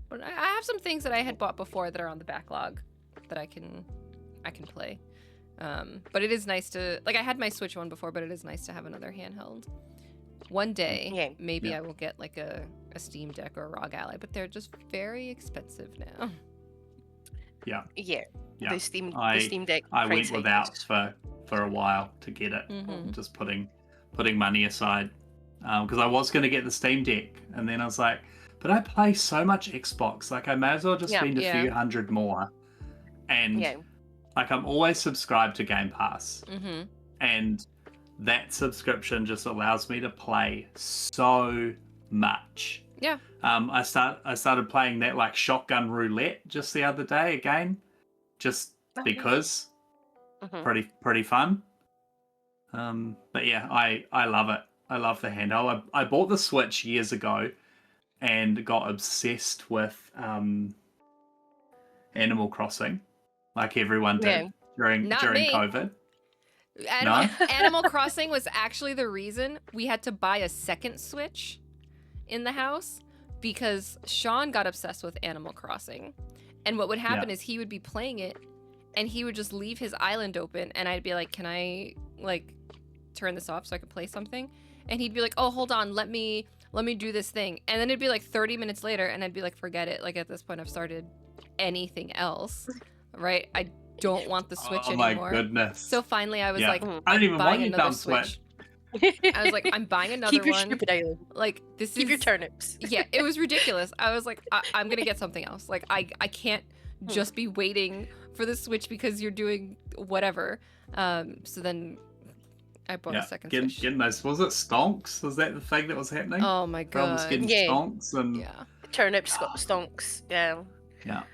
But I have some things that I had bought before that are on the backlog that I can play. But it is nice to, like, I had my Switch one before, but it is nice to have another handheld. One day, maybe I will get like a Steam Deck or a ROG Ally, but they're just very expensive now. Yeah. The Steam Deck. I went without for a while to get it. Just putting money aside because I was going to get the Steam Deck, and then I was like, but I play so much Xbox, like I may as well just spend a few hundred more. And like I'm always subscribed to Game Pass, and that subscription just allows me to play so much. Yeah. I started playing that like shotgun roulette just the other day again, just because. Pretty fun. But yeah, I love it. I love the handheld. I bought the Switch years ago and got obsessed with Animal Crossing, like everyone did during COVID. Animal Crossing was actually the reason we had to buy a second Switch in the house, because Sean got obsessed with Animal Crossing, and what would happen is he would be playing it and he would just leave his island open, and I'd be like, can I like turn this off so I could play something? And he'd be like, oh, hold on, let me do this thing. And then it'd be like 30 minutes later and I'd be like, forget it, like at this point I've started anything else, right? I don't want the Switch anymore. Oh my goodness. So finally I was like, I don't even want buying your dumb another Switch. I was like, I'm buying another Keep your one. stupid island. Like, Keep your turnips. Yeah, it was ridiculous. I was like, I'm gonna get something else. Like, I can't just be waiting for the Switch because you're doing whatever. So then I bought a second Switch. Getting those, was it stonks? Was that the thing that was happening? Oh my god. I was getting stonks and turnips, stonks. Yeah. Yeah.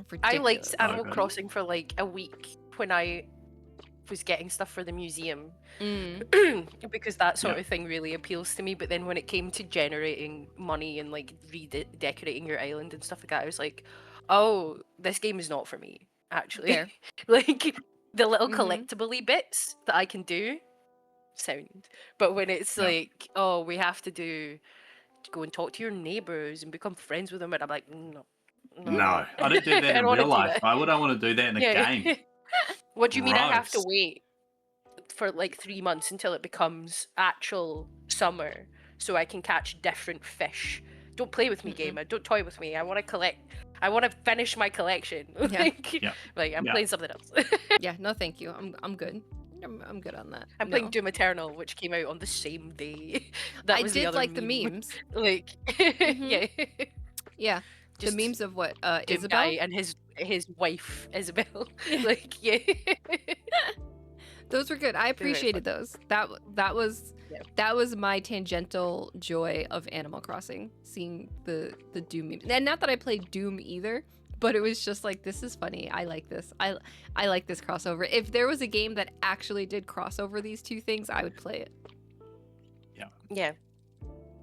Ridiculous. I liked Animal Crossing for like a week when I was getting stuff for the museum because that sort of thing really appeals to me. But then when it came to generating money and like redecorating your island and stuff like that, I was like, oh, this game is not for me, actually. Like, the little Mhm. collectible bits that I can do, sound. But when it's Yeah. like, oh, we have to go and talk to your neighbors and become friends with them, and I'm like, no. No, I don't do that I don't in want to real do life. that. Why would I want to do that in a game? What do you mean I have to Gross. wait for like 3 months until it becomes actual summer so I can catch different fish? Don't play with me, Mm-mm. gamer. Don't toy with me. I want to collect. I want to finish my collection. Yeah. Like I'm Yeah. playing something else. Yeah, no, thank you. I'm good. I'm good on that. I'm No. playing Doom Eternal, which came out on the same day. That I was did the other like the meme. memes. Like, Mhm. yeah, Yeah, just the memes of what? Doom Isabel. guy and his wife Isabel. Like, yeah. Those were good. I very appreciated those. That was Yeah. that was my tangential joy of Animal Crossing, seeing the Doom memes. And not that I played Doom either, but it was just like, this is funny. I like this. I like this crossover. If there was a game that actually did crossover these two things, I would play it. Yeah,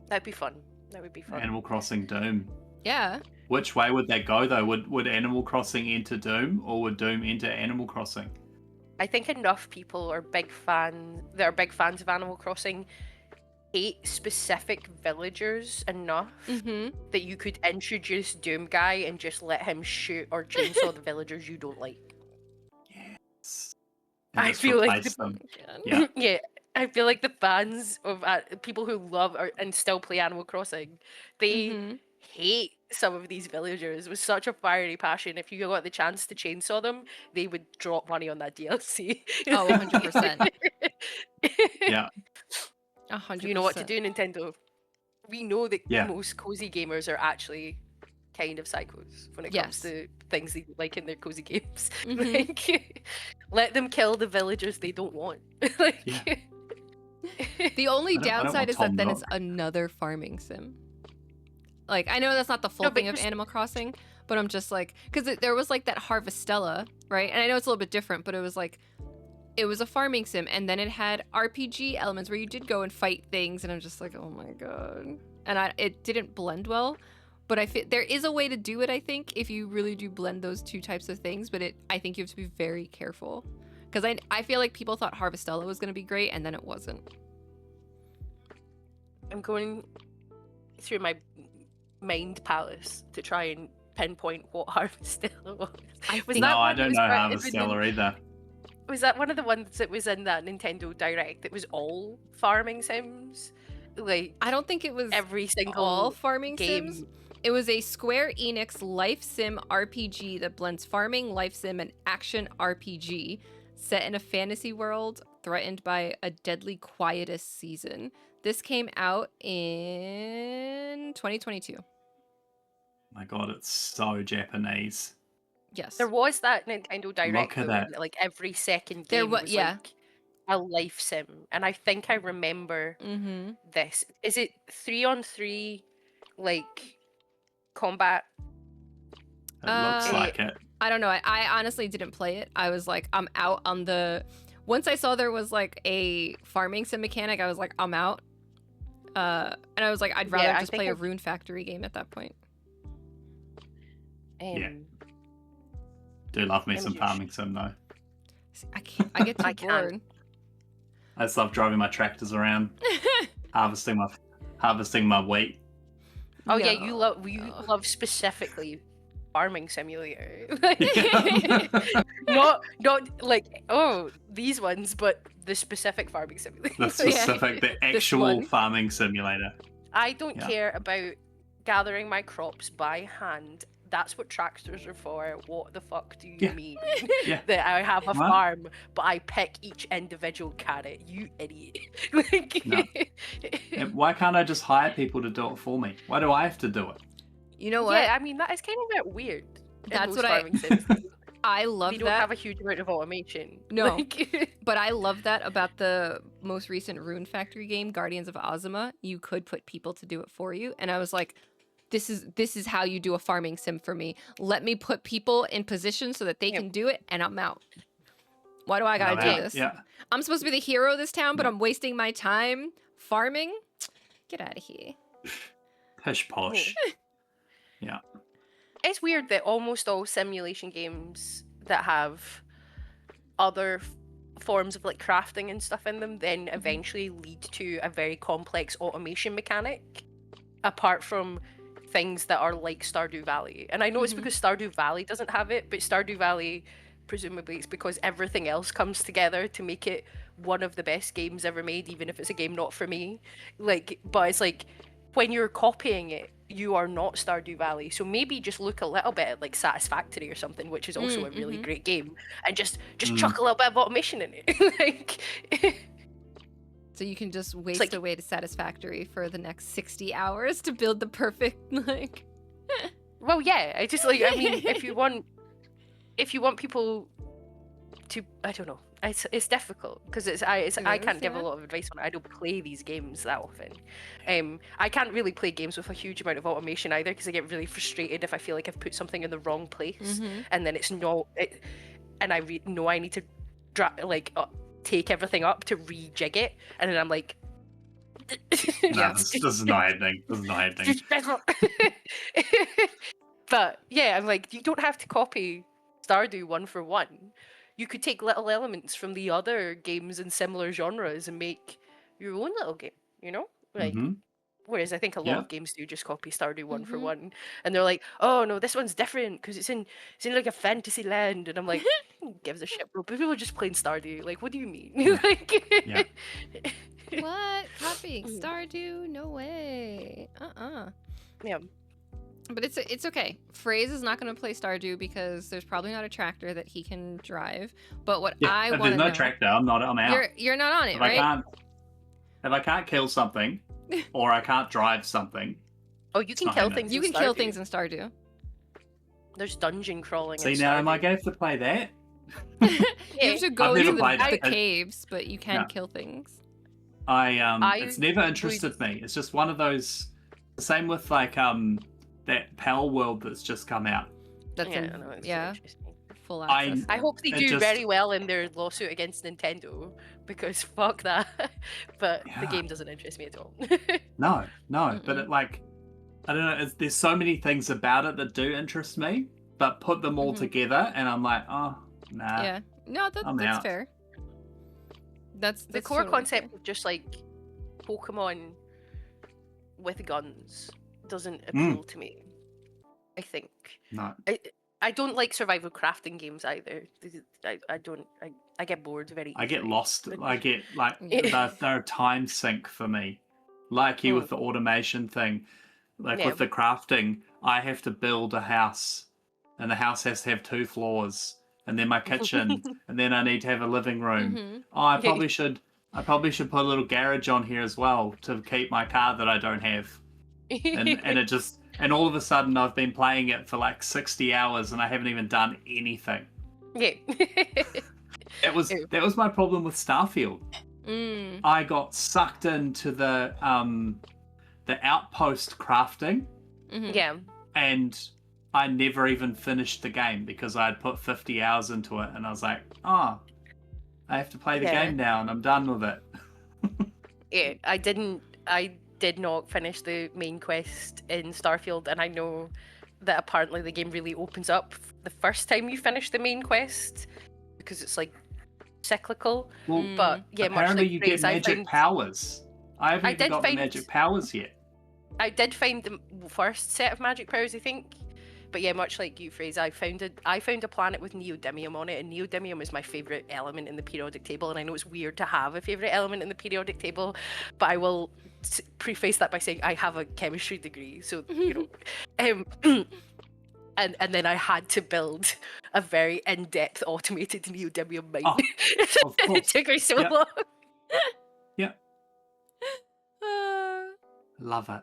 that'd be fun. That would be fun. Animal Crossing Doom. Yeah. Which way would that go though? Would Animal Crossing enter Doom, or would Doom enter Animal Crossing? I think enough people are big fans of Animal Crossing hate specific villagers enough Mm-hmm. that you could introduce Doom Guy and just let him shoot or chainsaw the villagers you don't like. Yes. I just feel like replace them. Yeah. Yeah. I feel like the fans of people who love and still play Animal Crossing, they Mhm. hate some of these villagers with such a fiery passion. If you got the chance to chainsaw them, they would drop money on that DLC. Oh, 100%. Yeah. 100%. You know what to do, Nintendo. We know that Yeah. most cozy gamers are actually kind of psychos when it comes Yes. to things they like in their cozy games. Mhm. Like, let them kill the villagers they don't want. Like, Yeah. The only I don't downside want is that Tom then Nook. it's another farming sim. Like, I know that's not the full No, but thing of just- Animal Crossing, but I'm just like, because there was like that Harvestella, right? And I know it's a little bit different, but it was like, it was a farming sim, and then it had RPG elements where you did go and fight things, and I'm just like, oh my god. And it didn't blend well, but there is a way to do it, I think, if you really do blend those two types of things, but I think you have to be very careful. Because I feel like people thought Harvestella was going to be great, and then it wasn't. I'm going through my mind palace to try and pinpoint what Harvestella was. Was No, that I one that don't was know part of the Harvestella either. Was that one of the ones that was in that Nintendo Direct that was all farming sims? Like, I don't think it was every single all farming game. sims. It was a Square Enix life sim RPG that blends farming, life sim, and action RPG set in a fantasy world threatened by a deadly quietus season. This came out in 2022. My God, it's so Japanese. Yes. There was that Nintendo Direct at though, that. and like every second There game wa- was yeah. like a life sim, and I think I remember Mm-hmm. this. Is it 3-on-3 like combat? It looks like it. I don't know. I honestly didn't play it. I was like, I'm out on the... Once I saw there was like a farming sim mechanic, I was like, I'm out. And I was like, I'd rather Yeah, I just think play a I- Rune Factory game at that point. Yeah. Um, Do love me Let me some just- farming sim though. I can't. I get too I can't. bored. I just love driving my tractors around, harvesting my wheat. Oh yeah, No. you love specifically farming simulator. Yeah. not like these ones, but the specific farming simulator. The specific, the actual one. farming simulator. I don't Yeah. care about gathering my crops by hand. That's what tractors are for. What the fuck do you Yeah. mean? Yeah. That I have a What? farm, but I pick each individual carrot. You idiot. Like, No. And why can't I just hire people to do it for me? Why do I have to do it? You know what? yeah, I mean that is kind of a bit weird. in That's most what I- farming sims. I love We don't that. have a huge amount of automation. No. Like, But I love that about the most recent Rune Factory game, Guardians of Ozma. You could put people to do it for you, and I was like, this is how you do a farming sim for me. Let me put people in position so that they Yep. can do it, and I'm out. Why do I gotta I'm do out. this? Yeah. I'm supposed to be the hero of this town, but Yeah. I'm wasting my time farming. Get out of here. Pish posh. it's weird that almost all simulation games that have other forms of like crafting and stuff in them then eventually lead to a very complex automation mechanic, apart from things that are like Stardew Valley. And I know it's because Stardew Valley doesn't have it, but Stardew Valley, presumably it's because everything else comes together to make it one of the best games ever made, even if it's a game not for me. Like, but it's like, when you're copying it, you are not Stardew Valley. So maybe just look a little bit at like Satisfactory or something, which is also a really great game, and just chuck a little bit of automation in it. Like, So you can just waste like- away to Satisfactory for the next 60 hours to build the perfect, like... well, yeah, I just like, I mean, if you want people to, I don't know, it's difficult because I can't give a lot of advice on it. I don't play these games that often. I can't really play games with a huge amount of automation either, because I get really frustrated if I feel like I've put something in the wrong place and then it's not, and I know I need to take everything up to rejig it, and then I'm like, No, this is not happening. This is not happening. But yeah, I'm like, you don't have to copy Stardew one for one. You could take little elements from the other games in similar genres and make your own little game, you know? Like, whereas I think a lot of games do just copy Stardew one for one, and they're like, oh no, this one's different because it's in like a fantasy land, and I'm like, who gives a shit, bro? People are just playing Stardew. Like, what do you mean? Like, What? Copying Stardew? No way. Yeah. But it's okay. Frase is not going to play Stardew because there's probably not a tractor that he can drive. But what I if want to there's no know... tractor, I'm out. You're not on it, If right? If I can't kill something, or I can't drive something... Oh, you can kill things. You can kill things in Stardew. There's dungeon crawling. See, now am I going to play that? You should go to the it. caves, but you can kill things. It's never interested me. It's just one of those... Same with like that Pal World that's just come out. That's full I access. I hope they do very well in their lawsuit against Nintendo, because fuck that. But the game doesn't interest me at all. No, but it, like, I don't know. There's so many things about it that do interest me, but put them all together, and I'm like, oh, nah. Yeah, no, that's fair. That's the core concept of just like Pokemon with guns doesn't appeal to me, I think. No. I don't like survival crafting games either. I get bored very easily. I get lost. I get like they're a time sink for me. Like you with the automation thing, like with the crafting, I have to build a house, and the house has to have 2 floors, and then my kitchen, and then I need to have a living room. Oh, I probably should put a little garage on here as well to keep my car that I don't have. And all of a sudden I've been playing it for like 60 hours and I haven't even done anything. Yeah. That was my problem with Starfield. I got sucked into the outpost crafting. Yeah. And I never even finished the game because I had put 50 hours into it, and I was like, oh, I have to play the game now and I'm done with it. Yeah, I did not finish the main quest in Starfield, and I know that apparently the game really opens up the first time you finish the main quest, because it's like cyclical. Well, but yeah, apparently much like you Frase, get magic powers. I haven't even got the magic powers yet. I did find the first set of magic powers, I think. But yeah, much like you, Frase, I found a planet with neodymium on it, and neodymium is my favourite element in the periodic table. And I know it's weird to have a favourite element in the periodic table, but I will preface that by saying I have a chemistry degree, so you know. And then I had to build a very in-depth automated neodymium mine. Oh, of course. It took me so long. Yep. Love it.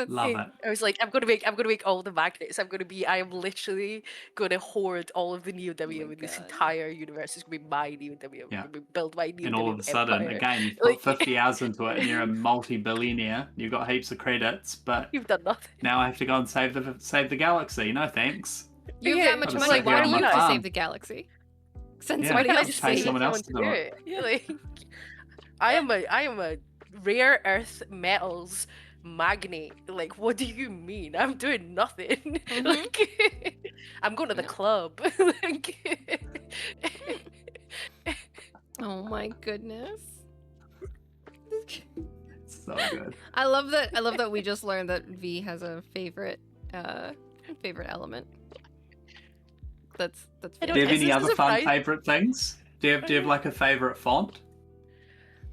Love it. I was like, I'm gonna make all the magnets. I am literally gonna hoard all of the neodymium in this entire universe. It's gonna be my neodymium. Yeah. I'm gonna build my neodymium And all of a sudden, empire. again, you've put 50 hours into it and you're a multi-billionaire. You've got heaps of credits, but You've done nothing. now I have to go and save the galaxy. No thanks. You have that much money. Why do you have to save the galaxy? Send somebody I else just to pay save someone else to do it. Yeah, like, I am a rare earth metals magnate. Like, what do you mean? I'm doing nothing. Like, I'm going to the club. Like, Oh my goodness. So good. I love that we just learned that V has a favorite element. That's I Do don't- you have Is any this other a fun surprise? favorite things? Do you have like a favorite font?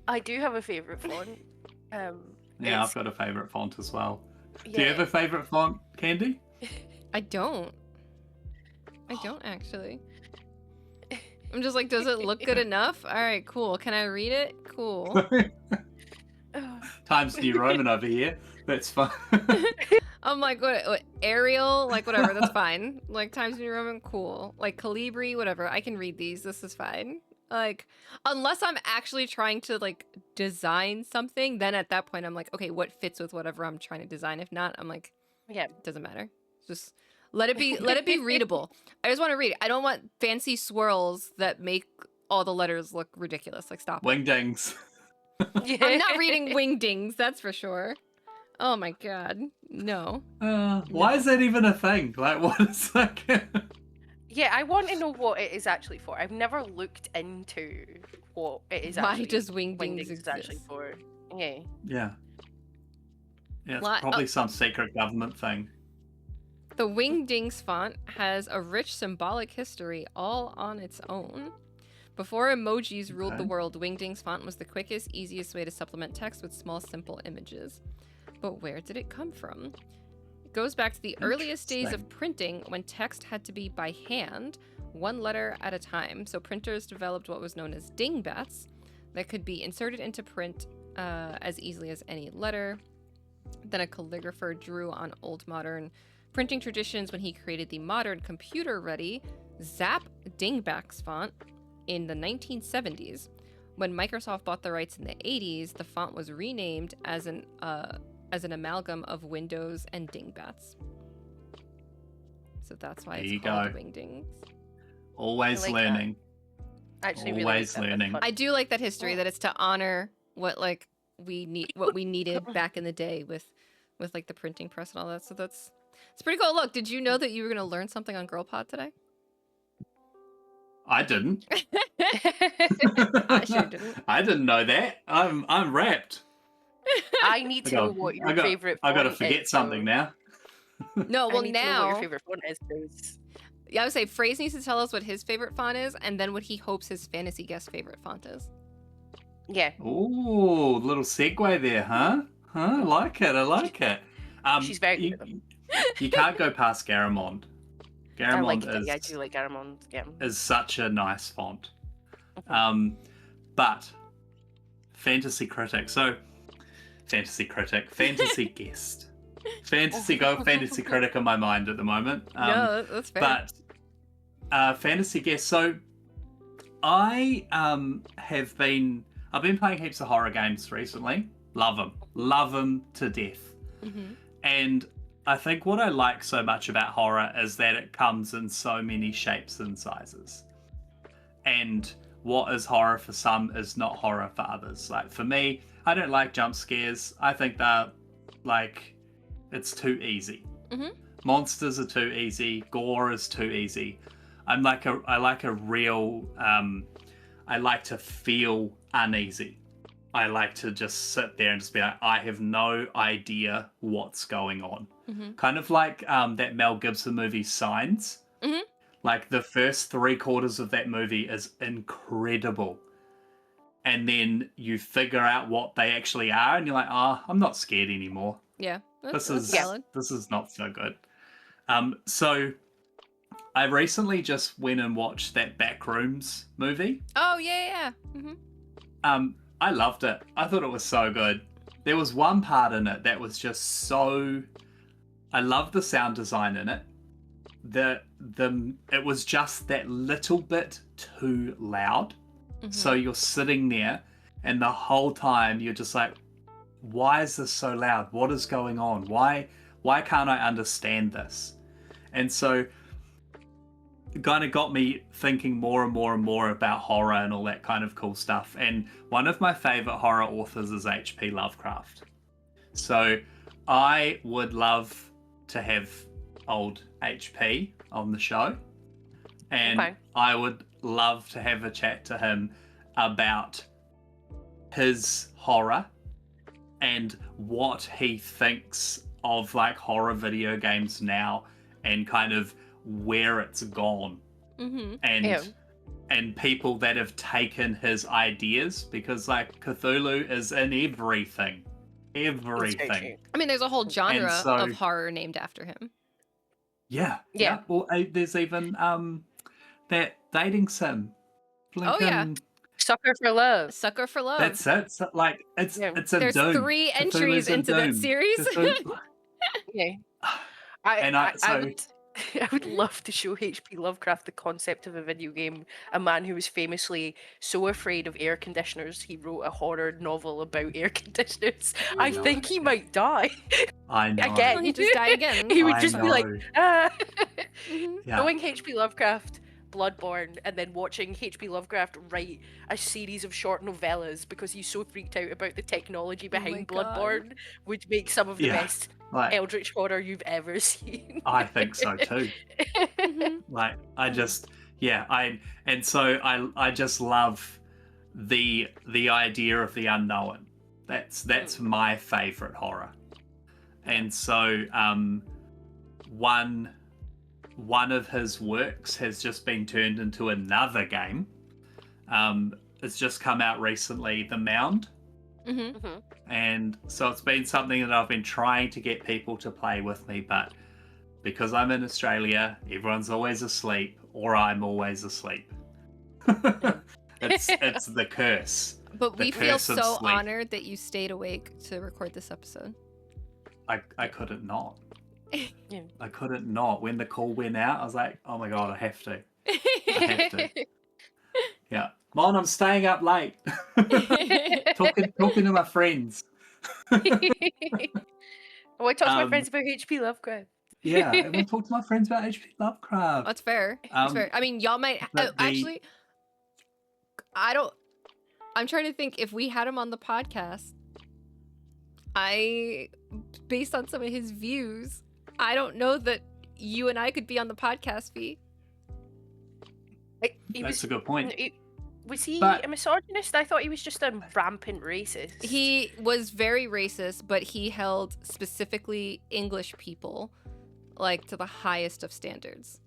I do have a favorite font. Yeah, It's- I've got a favorite font as well. yeah. Do you have a favorite font, Candy? I don't actually. I'm just like, does it look good enough? All right, cool. Can I read it? Cool. Times New Roman over here. That's fine. I'm like, what Arial? Like, whatever, that's fine. Like, Times New Roman, cool. Like, Calibri, whatever. I can read these. This is fine. Like, unless I'm actually trying to, like, design something, then at that point, I'm like, okay, what fits with whatever I'm trying to design? If not, I'm like, Yeah. it doesn't matter. Just let it be readable. I just want to read it. I don't want fancy swirls that make all the letters look ridiculous. Like, stop it. Wingdings. I'm not reading Wingdings, that's for sure. Oh my god. No. Why is that even a thing? Like, what is that? Yeah, I want to know what it is actually for. I've never looked into what it is Why actually. does Wingdings is actually exist? for. Yeah. Yeah. Yeah, it's Well, probably some secret government thing. The Wingdings font has a rich symbolic history all on its own. Before emojis ruled the Okay. world, Wingdings font was the quickest, easiest way to supplement text with small, simple images. But where did it come from? It goes back to the earliest days of Interesting. printing when text had to be by hand, one letter at a time. So printers developed what was known as dingbats that could be inserted into print as easily as any letter. Then a calligrapher drew on old modern printing traditions when he created the modern computer-ready Zap Dingbats font in the 1970s. When Microsoft bought the rights in the 80s, the font was renamed as an amalgam of Windows and Dingbats. So that's why There it's you called go. Wingdings. Always I like that. learning. I actually really Always like that. learning. That's I do like that history, that it's to honor what we needed back in the day with like the printing press and all that. So it's pretty cool. Look, did you know that you were gonna learn something on Girl Pod today? I didn't. I sure didn't. I didn't know that. I'm wrapped. I need to know what your favorite. I gotta font forget is, something so now. No, well I need to know what your now, favorite font is. 'Cause- yeah, I would say Frase needs to tell us what his favorite font is, and then what he hopes his fantasy guest favorite font is. Yeah, Ooh, little segue there, huh? I like it. I like it. She's very good at them. You can't go past Garamond. I like Garamond it. Yeah, I do like Garamond. Yeah. is such a nice font. Mhm. But fantasy critic. So fantasy critic, fantasy guest. Fantasy critic in my mind at the moment. No, that's fair. But fantasy guest. So I've been playing heaps of horror games recently. Love them to death. Mhm. And I think what I like so much about horror is that it comes in so many shapes and sizes. And what is horror for some is not horror for others. Like for me, I don't like jump scares. I think they're like, it's too easy. Mhm. Monsters are too easy. Gore is too easy. I like a real. I like to feel uneasy. I like to just sit there and just be like, I have no idea what's going on. Mhm. Kind of like that Mel Gibson movie Signs. Mhm. Like the first 3/4 of that movie is incredible. And then you figure out what they actually are and you're like, oh, I'm not scared anymore. Yeah, that's This valid. is not so good. So I recently just went and watched that Backrooms movie. Oh yeah. Mhm. I loved it. I thought it was so good. There was one part in it that was just so. I loved the sound design in it. It was just that little bit too loud. Mhm. So you're sitting there, and the whole time you're just like, "Why is this so loud? What is going on? Why can't I understand this?" And so it kind of got me thinking more and more and more about horror and all that kind of cool stuff. And one of my favorite horror authors is H.P. Lovecraft. So I would love to have old HP on the show. And Okay. I would love to have a chat to him about his horror and what he thinks of like horror video games now and kind of where it's gone. And people that have taken his ideas, because like Cthulhu is in everything. I mean, there's a whole genre of horror named after him. Yeah. Well, there's even that dating sim. Sucker for Love. Sucker for Love. That's it. So, like it's in There's Doom. 3 entries into that series. Yeah. I would love to show H.P. Lovecraft the concept of a video game. A man who was famously so afraid of air conditioners, he wrote a horror novel about air conditioners. I think he might die. I know. Again. He'd just die again. He would just be like, ah. Yeah. Knowing H.P. Lovecraft, Bloodborne, and then watching H.P. Lovecraft write a series of short novellas because he's so freaked out about the technology behind Bloodborne would make some of the best eldritch horror you've ever seen. I think so too. Like I just I just love the idea of the unknown. That's my favorite horror. And so one of his works has just been turned into another game. It's just come out recently, The Mound. And so it's been something that I've been trying to get people to play with me, but because I'm in Australia, everyone's always asleep, or I'm always asleep. It's the curse. But we feel so honored that you stayed awake to record this episode. I couldn't not. I couldn't not. When the call went out, I was like, oh my God, I have to. Yeah. Mom, I'm staying up late. talking to my friends. I want to talk to my friends about H.P. Lovecraft. Yeah, I want to talk to my friends about H.P. Lovecraft. That's fair. That's fair. I mean, y'all might actually. I'm trying to think if we had him on the podcast. Based on some of his views, I don't know that you and I could be on the podcast feed. That's a good point. Was he a misogynist? I thought he was just a rampant racist. He was very racist, but he held specifically English people like to the highest of standards.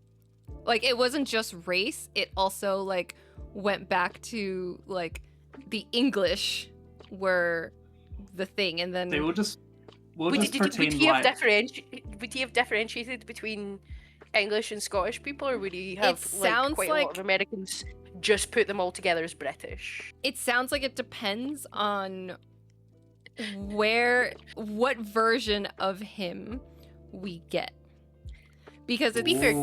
Like it wasn't just race, it also like went back to like the English were the thing, and then would he have differentiated between English and Scottish people, or would he have quite a lot of Americans just put them all together as British? It sounds like it depends on what version of him we get. Because to be fair,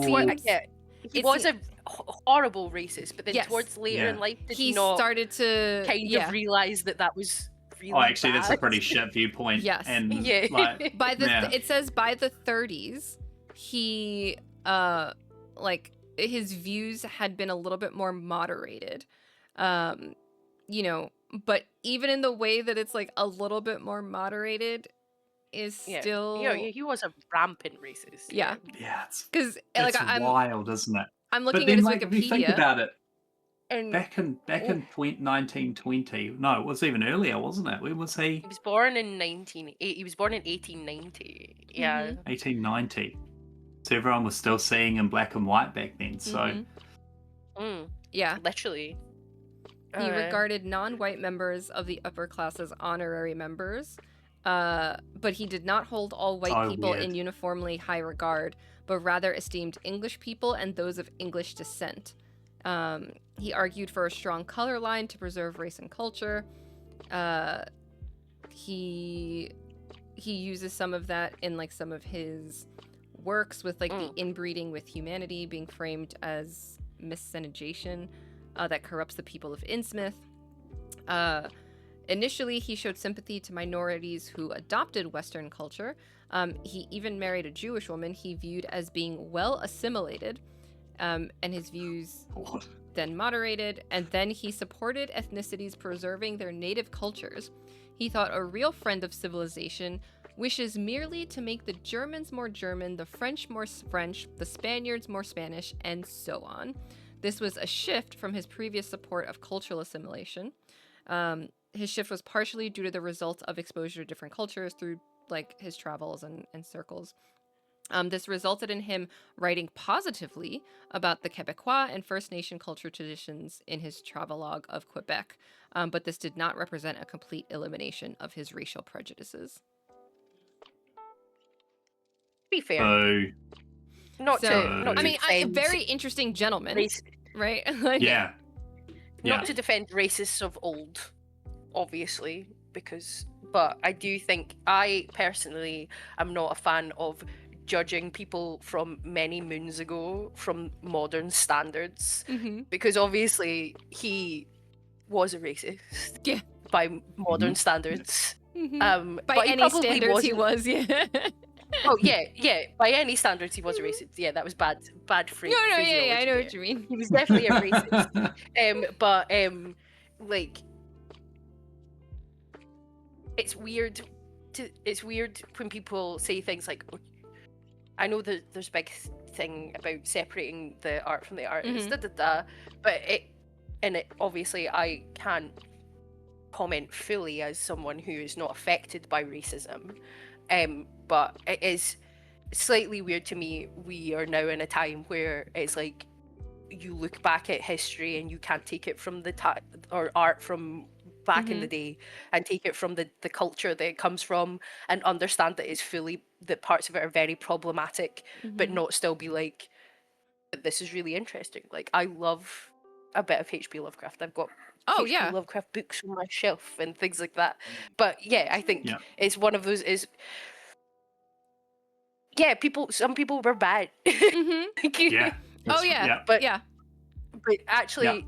he was a horrible racist, but then towards later in life, did he not started to kind of realize that was really actually bad? That's a pretty shit viewpoint. Yes. And it says by the 30s, he his views had been a little bit more moderated. But even in the way that it's like a little bit more moderated is still he was a rampant racist. Yeah, because I'm wild, isn't it? I'm looking at his Wikipedia. If you think about it, and back in 1920, no, it was even earlier, wasn't it? When was he? He was born in 1890. Yeah, 1890. So everyone was still seeing in black and white back then. So yeah, literally. He regarded non-white members of the upper class as honorary members, but he did not hold all white people in uniformly high regard, but rather esteemed English people and those of English descent. He argued for a strong color line to preserve race and culture. He uses some of that in like some of his works, with like the inbreeding with humanity being framed as miscegenation that corrupts the people of Innsmouth. Initially, he showed sympathy to minorities who adopted Western culture. He even married a Jewish woman he viewed as being well assimilated, and his views then moderated, and then he supported ethnicities preserving their native cultures. He thought a real friend of civilization wishes merely to make the Germans more German, the French more French, the Spaniards more Spanish, and so on. This was a shift from his previous support of cultural assimilation. His shift was partially due to the result of exposure to different cultures through like his travels and circles. This resulted in him writing positively about the Quebecois and First Nation culture traditions in his travelogue of Quebec, but this did not represent a complete elimination of his racial prejudices. Be fair. So, Not to I mean, defend very interesting gentleman, right? Like, yeah. not to defend racists of old, obviously, but I do think I personally am not a fan of judging people from many moons ago from modern standards, because obviously he was a racist by modern standards. By any standards he was, yeah. Oh yeah. By any standards, he was a racist. Yeah, that was bad phrase. No, yeah, I know what you mean. He was definitely a racist. But like, it's weird when people say things like, I know that there's a big thing about separating the art from the artist, but it obviously I can't comment fully as someone who is not affected by racism. But it is slightly weird to me. We are now in a time where it's like you look back at history and you can't take it from or art from back in the day and take it from the culture that it comes from and understand that parts of it are very problematic, but not still be like, this is really interesting. Like, I love a bit of H.P. Lovecraft. I've got H.P. Lovecraft books on my shelf and things like that. But yeah, I think it's one of those some people were bad. But actually,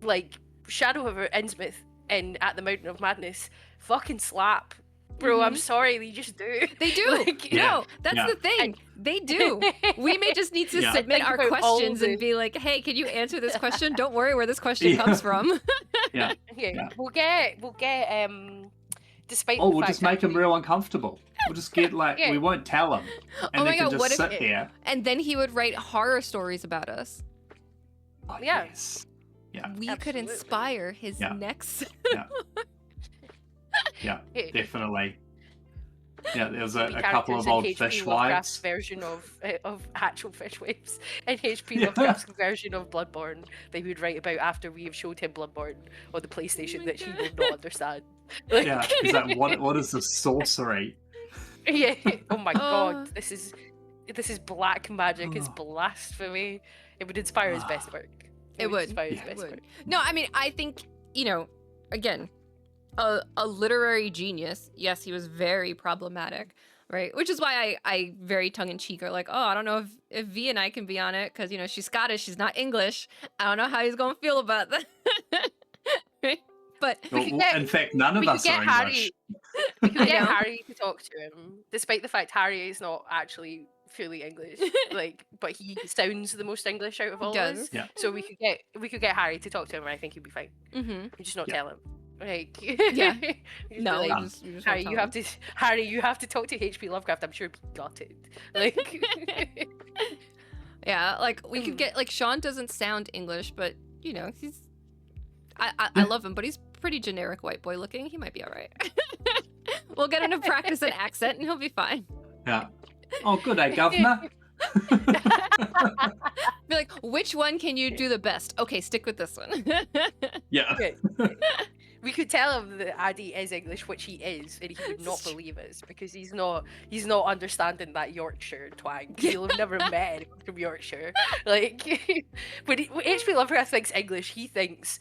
like Shadow of Innsmouth and At the Mountain of Madness fucking slap. Bro, I'm sorry, they just do. They do. No, that's the thing. They do. We may just need to submit our questions and be like, hey, can you answer this question? Don't worry where this question comes from. We'll get despite the we'll fact just make them real uncomfortable. We'll just get like, we won't tell them. And they can just sit there. And then he would write horror stories about us. Oh, yes. Yeah. We could inspire his next. Yeah, definitely. Yeah, there was a couple of old fish wives. Version of actual fish wives and H.P. Lovecraft's version of Bloodborne they would write about after we have showed him Bloodborne on the PlayStation that he will not understand. Like, yeah, he's like, what is the sorcery? Yeah. Oh my god, this is black magic. It's blasphemy. It would inspire his best work. It would. Inspire his best work. No, I mean, I think, again, a literary genius. Yes, he was very problematic, right? Which is why I very tongue-in-cheek are like, oh, I don't know if V and I can be on it because, she's Scottish, she's not English. I don't know how he's going to feel about that. But in fact, none of us are English. We could get Harry to talk to him, despite the fact Harry is not actually fully English. But he sounds the most English out of all of us. Yeah. So we could get Harry to talk to him, and I think he'd be fine. We just not tell him. Like, no, like, Harry, you have to talk to H.P. Lovecraft. I'm sure he got it. Like, yeah, like we could get like Sean doesn't sound English, but he's. I love him, but he's pretty generic white boy looking. He might be all right. We'll get him to practice an accent, and he'll be fine. Yeah. Oh, good day, governor. Be like, which one can you do the best? Okay, stick with this one. Yeah. Okay. We could tell him that Addy is English, which he is, and he would not believe us because he's not understanding that Yorkshire twang. He'll have never met anyone from Yorkshire. Like, when H.P. Lovecraft thinks English, he thinks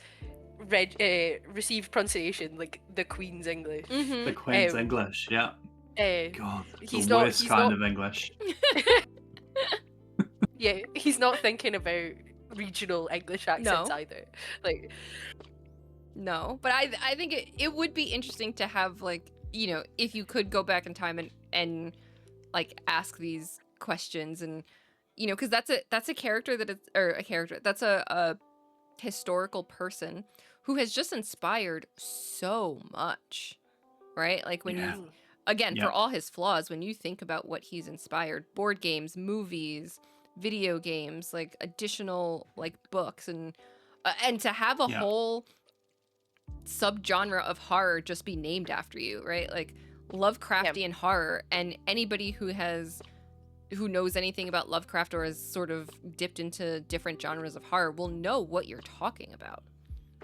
received pronunciation, like the Queen's English. The Queen's English, yeah. God, he's the worst kind of English. Yeah, he's not thinking about regional English accents either. Like, no, but I think it would be interesting to have, like, if you could go back in time and like ask these questions, and because that's a character that's a historical person who has just inspired so much, right? Like when you again, for all his flaws, when you think about what he's inspired, board games, movies, video games, like additional like books, and to have a Yeah. whole subgenre of horror just be named after you, right? Like Lovecraftian horror, and anybody who knows anything about Lovecraft or has sort of dipped into different genres of horror will know what you're talking about,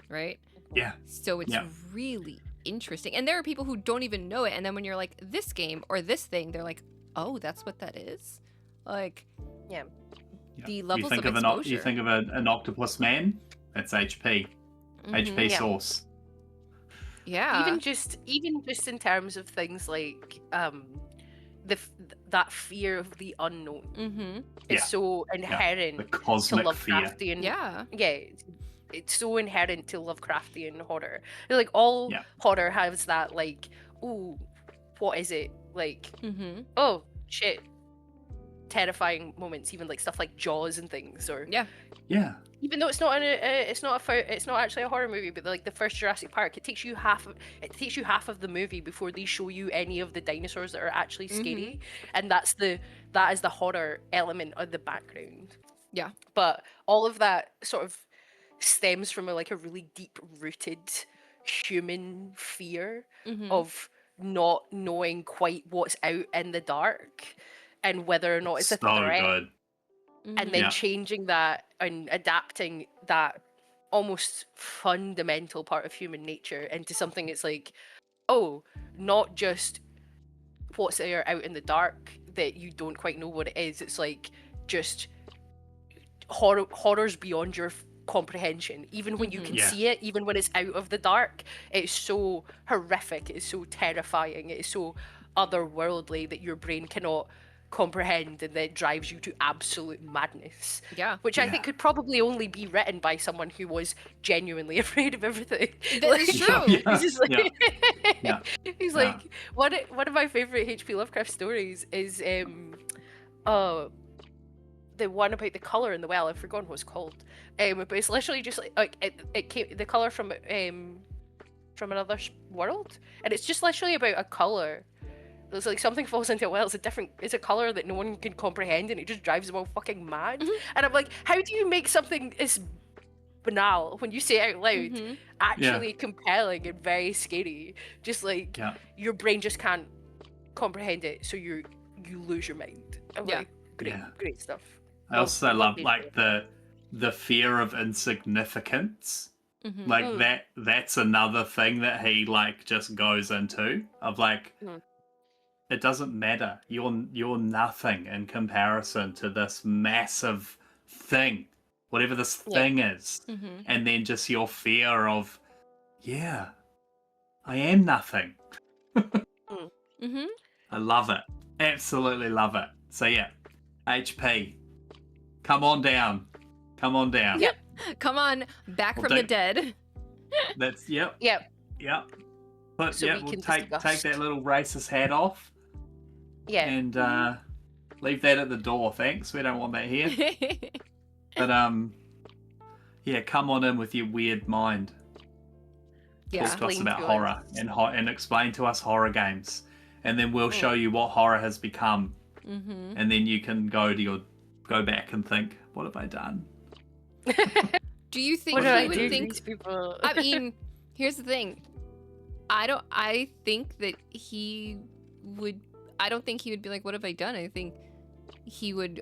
right? Yeah. So it's Yeah. really interesting. And there are people who don't even know it, and then when you're like, this game or this thing, they're like, oh, that's what that is? Like, Yeah. the levels you think of of exposure. you think of an octopus man, that's HP. HP Yeah. Source. Yeah. Even just in terms of things like that fear of the unknown Mm-hmm. is Yeah. so The inherent to cosmic fear. Lovecraftian. Yeah. Yeah, it's so inherent to Lovecraftian horror. Like all Yeah. horror has that, like, oh, what is it? Like, Mm-hmm. oh shit, terrifying moments. Even like stuff like Jaws and things, or Yeah. Yeah. even though it's not it's not actually a horror movie, but like the first Jurassic Park, it takes you half of the movie before they show you any of the dinosaurs that are actually scary, and that is the horror element of the background. Yeah. But all of that sort of stems from a really deep rooted human fear Mm-hmm. of not knowing quite what's out in the dark and whether or not it's a So threat, good. and then Yeah. changing that and adapting that almost fundamental part of human nature into something that's like, oh, not just what's there out in the dark that you don't quite know what it is. It's like just horrors beyond your comprehension. Even when you can Yeah. see it, even when it's out of the dark, it's so horrific, it's so terrifying, it's so otherworldly that your brain cannot comprehend, and that drives you to absolute madness. Yeah. Which I Yeah. think could probably only be written by someone who was genuinely afraid of everything. That is true. Yeah. He's just like, Yeah. he's Yeah. like, one of my favorite H.P. Lovecraft stories is the one about the color in the well. I've forgotten what it's called. But it's literally just like it came the color from another world, and it's just literally about a color. It's like something falls into a well. It's a color that no one can comprehend, and it just drives them all fucking mad. And I'm like, how do you make something as banal when you say it out loud Mm-hmm. actually compelling and very scary? Just like Yeah. your brain just can't comprehend it, so you lose your mind. I'm Yeah. like, great stuff. I also love it. like the fear of insignificance. Mm-hmm. Like that's another thing that he like just goes into of like it doesn't matter. You're nothing in comparison to this massive thing, whatever this thing is. Mm-hmm. And then just your fear of, yeah, I am nothing. Mm-hmm. I love it. Absolutely love it. So yeah, HP, come on down. Come on down. Yep. Come on, back Well, from the don't- dead. That's yep. Yep. Yep. But So yeah, we we'll can take discuss. that little racist hat off Yeah. and leave that at the door. Thanks. We don't want that here. But yeah, come on in with your weird mind. Yeah. Talk to us Explain about to horror and explain to us horror games, and then we'll show you what horror has become, Mm-hmm. and then you can go back and think, what have I done? Do you think What did he I would do to think? these people? I mean, here's the thing. I think that he would. I don't think he would be like, "What have I done?" I think he would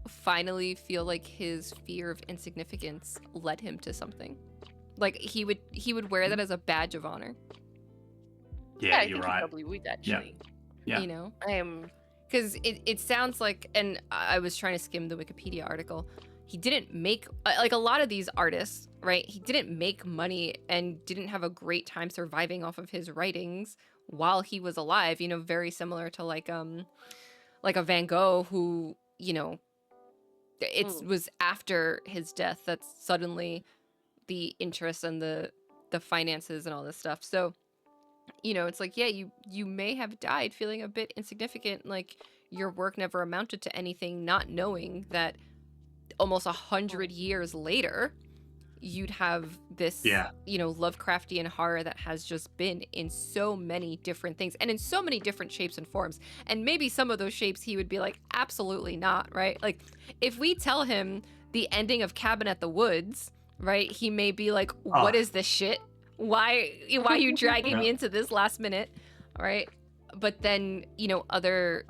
finally feel like his fear of insignificance led him to something. Like he would wear that as a badge of honor. Yeah, I you're think right. he probably would actually. Yeah. You know, Um, because it sounds like, and I was trying to skim the Wikipedia article. He didn't make like a lot of these artists, right? He didn't make money and didn't have a great time surviving off of his writings while he was alive. You know, very similar to like a Van Gogh who, you know, it was after his death that suddenly the interest and the finances and all this stuff. So, you know, it's like, yeah, you may have died feeling a bit insignificant, like your work never amounted to anything, not knowing that almost 100 years later, you'd have this, Lovecraftian horror that has just been in so many different things and in so many different shapes and forms. And maybe some of those shapes he would be like, absolutely not, right? Like, if we tell him the ending of Cabin at the Woods, right, he may be like, what is this shit? Why are you dragging me into this last minute? All right. But then, other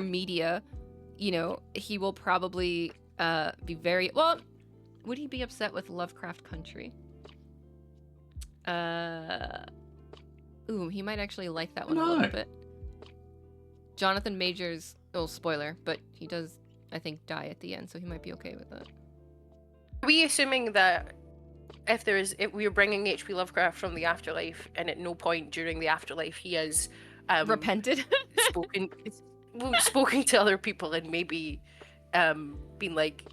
media, he will probably be very, well, would he be upset with Lovecraft Country? He might actually like that one a little bit. Jonathan Majors, spoiler, but he does, I think, die at the end, so he might be okay with that. Are we assuming that if we are bringing H.P. Lovecraft from the afterlife, and at no point during the afterlife he has repented, spoken to other people, and maybe been like,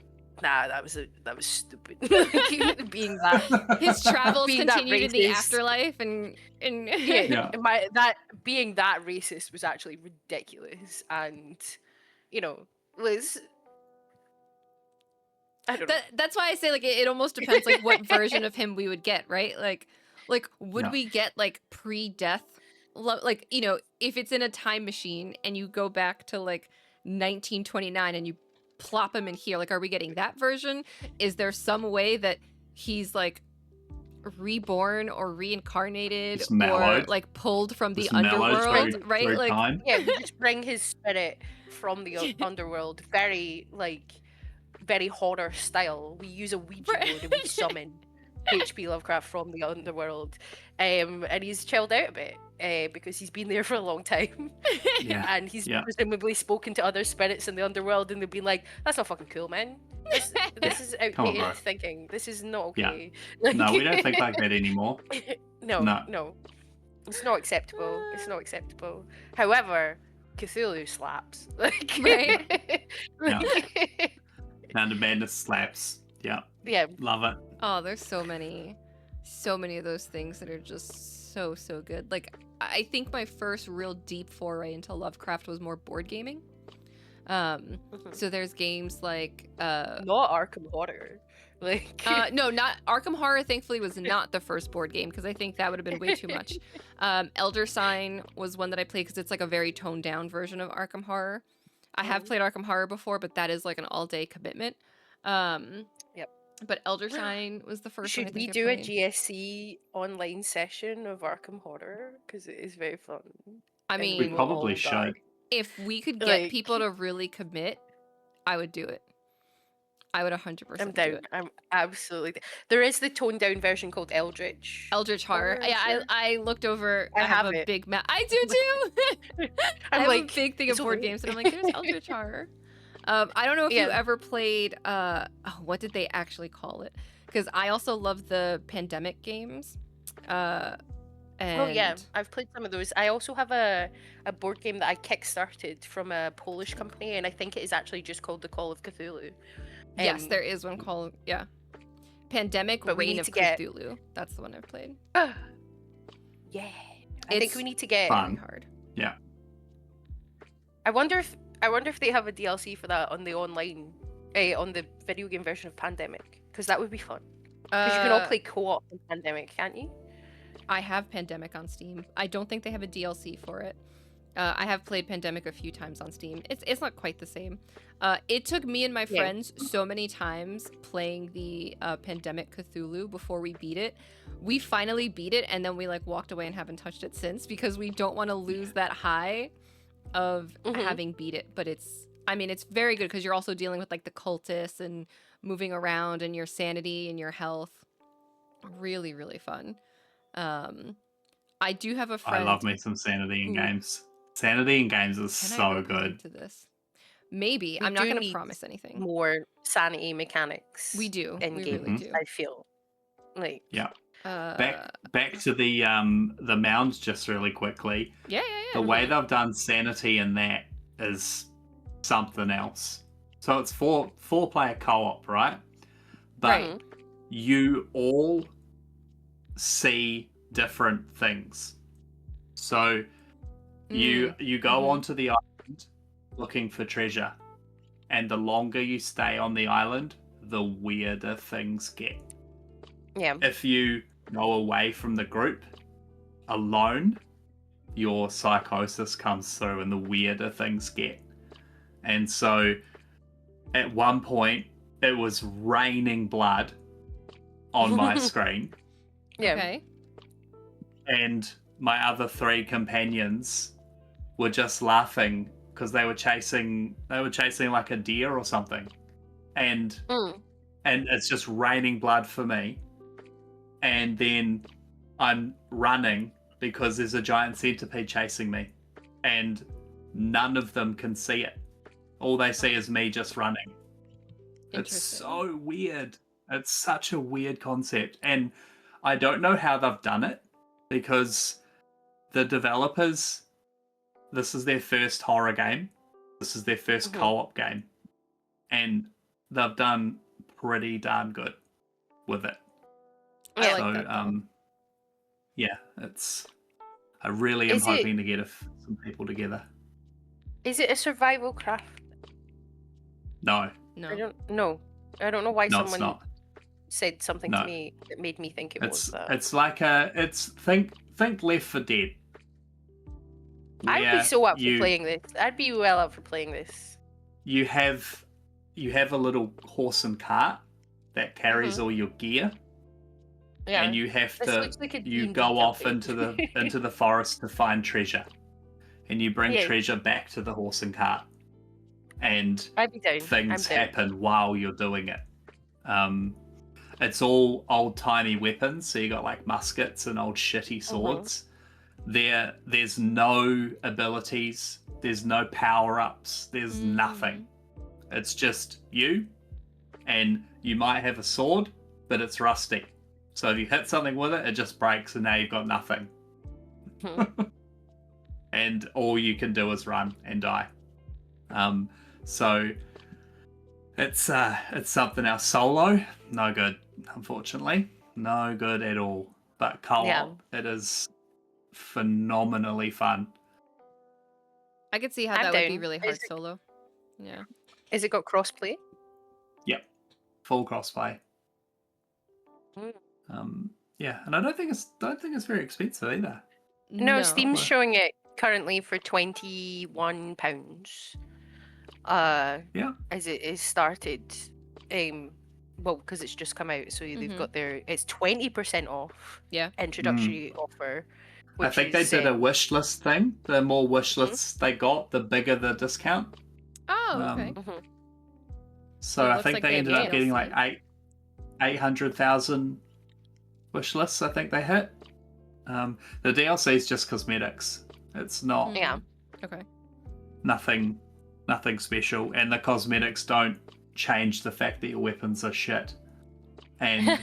nah, that was stupid. Being that his travels continued in the racist. Afterlife, and being that racist was actually ridiculous, and was. I don't know. That's why I say, like, it almost depends, like, what version of him we would get, right? Like would we get, like, pre-death? Like, if it's in a time machine and you go back to, like, 1929 and you plop him in here, like, are we getting that version? Is there some way that he's, like, reborn or reincarnated or, like, pulled from the underworld, right? Through like, time. Yeah, we just bring his spirit from the underworld, very horror style. We use a Ouija board and we summon H.P. Lovecraft from the underworld, and he's chilled out a bit because he's been there for a long time, and he's presumably spoken to other spirits in the underworld, and they've been like, "That's not fucking cool, man. This is outdated thinking. This is not okay." Yeah. No, we don't think like that anymore. No, it's not acceptable. It's not acceptable. However, Cthulhu slaps. Right. And the Madness slaps. Yeah. Yeah. Love it. Oh, there's so many of those things that are just so good. Like, I think my first real deep foray into Lovecraft was more board gaming. So there's games like not Arkham Horror. Like no, not Arkham Horror. Thankfully, was not the first board game because I think that would have been way too much. Elder Sign was one that I played because it's like a very toned down version of Arkham Horror. I have played Arkham Horror before, but that is like an all-day commitment. Yep. But Elder Sign was the first one. Should we do a GSC online session of Arkham Horror? Because it is very fun. I mean, we probably should. If we could get people to really commit, I would do it. I would 100% I'm down. do it. I'm absolutely. There is the toned down version called Eldritch Horror. Yeah, I looked over. I have a it. big map. I do too. I have like, a big thing of board games, and I'm like, there's Eldritch Horror. I don't know if you ever played. What did they actually call it? Because I also love the Pandemic games. Oh yeah, I've played some of those. I also have a board game that I kickstarted from a Polish company, and I think it is actually just called The Call of Cthulhu. Yes, there is one called Pandemic Reign of Cthulhu. That's the one I've played. Yeah, I think we need to get fun. Hard. Yeah. I wonder if they have a DLC for that on the online, on the video game version of Pandemic, because that would be fun. Because you can all play co-op in Pandemic, can't you? I have Pandemic on Steam. I don't think they have a DLC for it. I have played Pandemic a few times on Steam. It's not quite the same. It took me and my friends so many times playing the Pandemic Cthulhu before we beat it. We finally beat it, and then we like walked away and haven't touched it since because we don't want to lose that high of having beat it. But it's very good because you're also dealing with like the cultists and moving around and your sanity and your health. Really, really fun. I do have a friend. I love me some sanity in games. Sanity in games is so good. To this, maybe I'm not going to promise anything. More sanity mechanics. We do. In we games, really do. I feel like back to the mounds just really quickly. Yeah. The way they've done sanity in that is something else. So it's four-player co-op, right? But you all see different things. So you go onto the island looking for treasure, and the longer you stay on the island, the weirder things get. Yeah. if you go away from the group alone, your psychosis comes through and the weirder things get. And so at one point, it was raining blood on my screen. Yeah. Okay. And my other 3 companions were just laughing because they were chasing like a deer or something. And it's just raining blood for me. And then I'm running because there's a giant centipede chasing me. And none of them can see it. All they see is me just running. It's so weird. It's such a weird concept. And I don't know how they've done it because the developers, this is their first horror game. This is their first co-op game. And they've done pretty darn good with it. I So, like that, yeah, I really am hoping to get some people together. Is it a survival craft? No. I don't know. I don't know why No, it's someone not. said something to me that made me think it was that. It's like think Left 4 Dead. I'd be so up for playing this. I'd be well up for playing this. You have a little horse and cart that carries all your gear. Yeah. And you have This to looks like a you D&D go off campaign. into the forest to find treasure. And you bring Yeah. treasure back to the horse and cart. And I'd be down. things I'm down. happen while you're doing it. It's all old-timey weapons, so you got like muskets and old shitty swords. There's no abilities, there's no power-ups, there's nothing. It's just you, and you might have a sword, but it's rusty. So if you hit something with it, it just breaks, and now you've got nothing. And all you can do is run and die. So it's something else. Solo, no good, unfortunately. No good at all. But co-op, it is phenomenally fun. I could see how that would be really hard solo. Yeah. Is it got crossplay? Yep. Full crossplay. Yeah, and I don't think it's very expensive either. No, Steam's showing it currently for £21. As it is started, well, because it's just come out, so they've got it's 20% off. Yeah. Introductory offer. I think they did a wish list thing. The more wish lists they got, the bigger the discount. Oh, okay. So I think they ended up getting like 800,000 wish lists. I think they hit. The DLC is just cosmetics. It's not. Yeah. Okay. Nothing special, and the cosmetics don't change the fact that your weapons are shit. And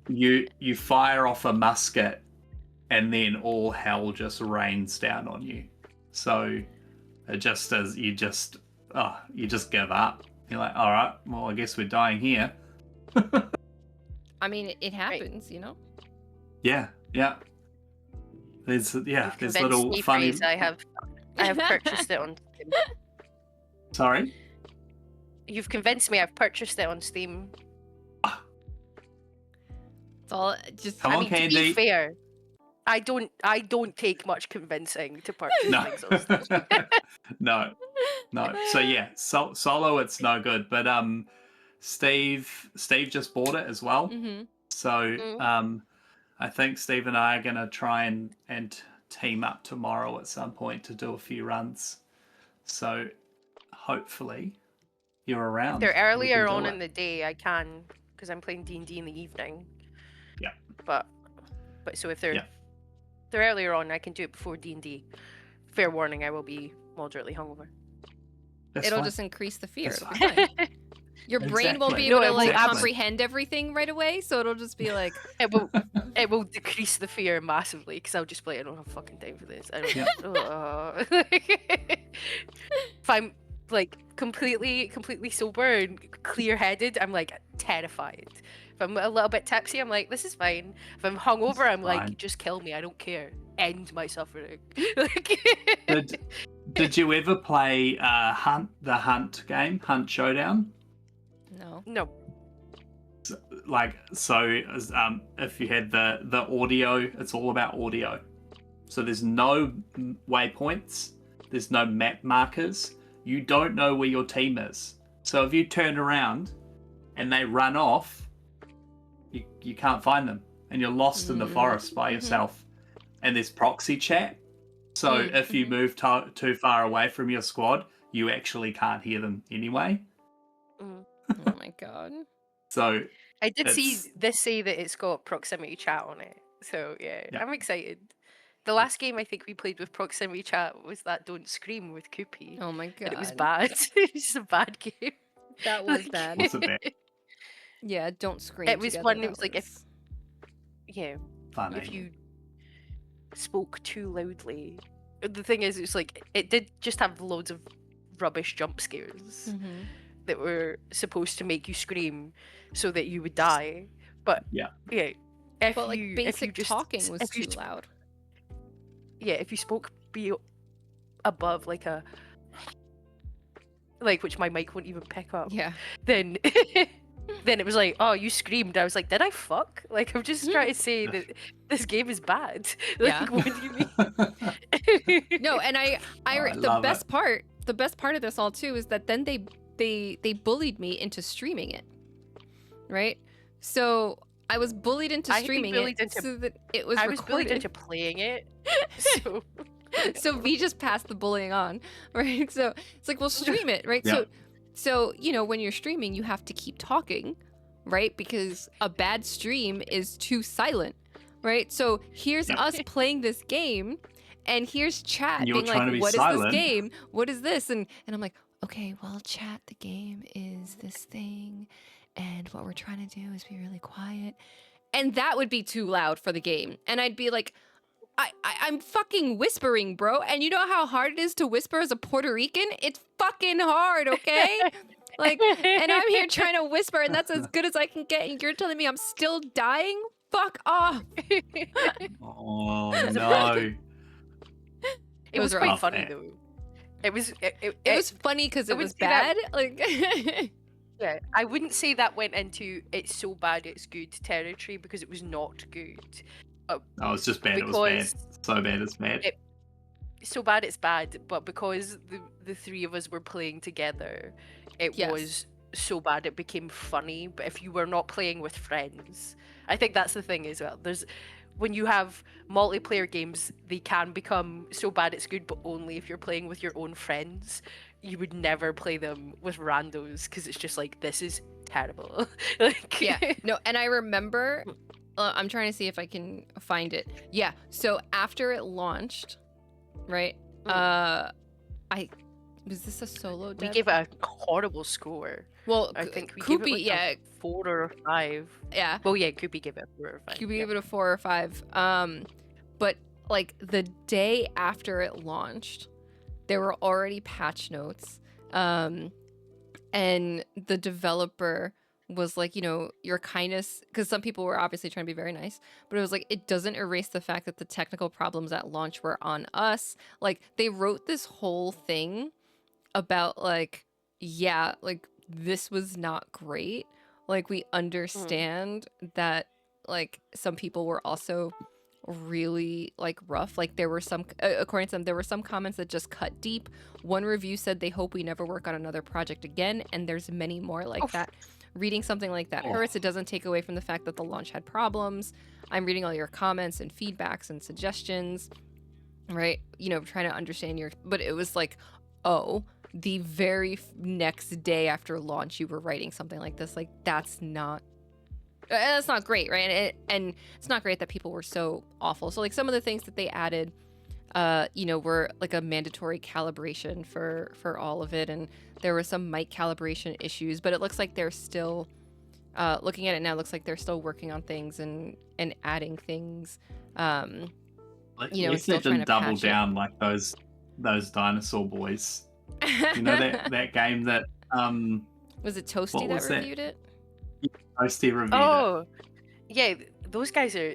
you fire off a musket, and then all hell just rains down on you. So it just is. You just give up. You're like, all right, well, I guess we're dying here. I mean, it happens, you know. Yeah. There's little me, funny. Frase. I have purchased it on Steam. Sorry. You've convinced me. I've purchased it on Steam. It's all just. Come on, To Candy. be fair, I don't take much convincing to purchase things on Steam. No. So yeah, solo it's no good. But Steve just bought it as well. So I think Steve and I are gonna try and team up tomorrow at some point to do a few runs. So hopefully you're around. If they're earlier on in the day, I can, because I'm playing D&D in the evening. Yeah. But so if they're earlier on, I can do it before D&D. Fair warning, I will be moderately hungover. It'll just increase the fear. It'll be fine. Your brain won't be Exactly. able to Exactly. comprehend everything right away, so it'll just be like It will decrease the fear massively, because I'll just be like, I don't have fucking time for this. I don't. If I'm like completely sober and clear-headed, I'm like terrified. If I'm a little bit tipsy, I'm like, this is fine. If I'm hungover, I'm like, just kill me. I don't care. End my suffering. Did you ever play the Hunt game, Hunt Showdown? no. No. If you had the audio, it's all about audio. So there's no waypoints, there's no map markers. You don't know where your team is. So if you turn around and they run off, you can't find them, and you're lost in the forest by yourself. And there's proxy chat. So if you move too far away from your squad, you actually can't hear them anyway. Oh my god. So I did see this say that it's got proximity chat on it. So yeah, I'm excited. The last game I think we played with proximity chat was that Don't Scream with Koopy. Oh my god. And it was bad. It was just a bad game. That was bad. What's it bad? Yeah, Don't Scream. It was together. fun. That It was like if you spoke too loudly. The thing is, it's like it did just have loads of rubbish jump scares that were supposed to make you scream so that you would die. But if basic talking was too loud. Yeah, if you spoke above like which my mic won't even pick up. Yeah. Then then it was like, oh, you screamed. I was like, did I fuck? Like, I'm just trying to say that this game is bad. Like, what do you mean? No, and the best part of this all too is that then they bullied me into streaming it, right? So I was bullied into streaming so that it was recorded. I was bullied into playing it. So V just passed the bullying on, right? So it's like, we'll stream it, right? Yeah. So when you're streaming, you have to keep talking, right? Because a bad stream is too silent, right? So here's us playing this game, and here's chat being like, what is this game? What is this? And I'm like, okay, well, chat, the game is this thing, and what we're trying to do is be really quiet. And that would be too loud for the game. And I'd be like, I'm fucking whispering, bro. And you know how hard it is to whisper as a Puerto Rican? It's fucking hard, okay? Like, and I'm here trying to whisper, and that's as good as I can get, and you're telling me I'm still dying? Fuck off. Oh, no. It was quite funny, though. It was funny because it was bad. Like, yeah, I wouldn't say that went into it's so bad it's good territory, because it was not good. No, it's just bad. It was bad. So bad it's bad. So bad it's bad, but because the three of us were playing together, it was so bad it became funny. But if you were not playing with friends, I think that's the thing as well. When you have multiplayer games, they can become so bad it's good, but only if you're playing with your own friends. You would never play them with randos, because it's just like, this is terrible. Like, no, and I remember. I'm trying to see if I can find it. Yeah, so after it launched, right? Was this a solo dev? We gave it a horrible score. Well, I think we Koopy, gave it like a 4 or a 5. Yeah. Well, yeah, Koopy gave it a 4 or 5. Koopy gave it a 4 or 5. But like the day after it launched, there were already patch notes. And the developer was like, your kindness, because some people were obviously trying to be very nice, but it was like, it doesn't erase the fact that the technical problems at launch were on us. Like, they wrote this whole thing about like, this was not great. Like, we understand that like some people were also really like rough. Like, there were some, according to them, there were some comments that just cut deep. One review said they hope we never work on another project again, and there's many more like that. Reading something like that hurts. It doesn't take away from the fact that the launch had problems. I'm reading all your comments and feedbacks and suggestions, right? Trying to understand but it was like, the very next day after launch, you were writing something like this. Like, that's not great, right? And it's not great that people were so awful. So like, some of the things that they added, were like a mandatory calibration for all of it, and there were some mic calibration issues, but it looks like they're still looking at it now, looks like they're still working on things and adding things. If they didn't double down like those dinosaur boys. That game that was it Toasty that reviewed it? Toasty reviewed it. Oh, yeah, those guys are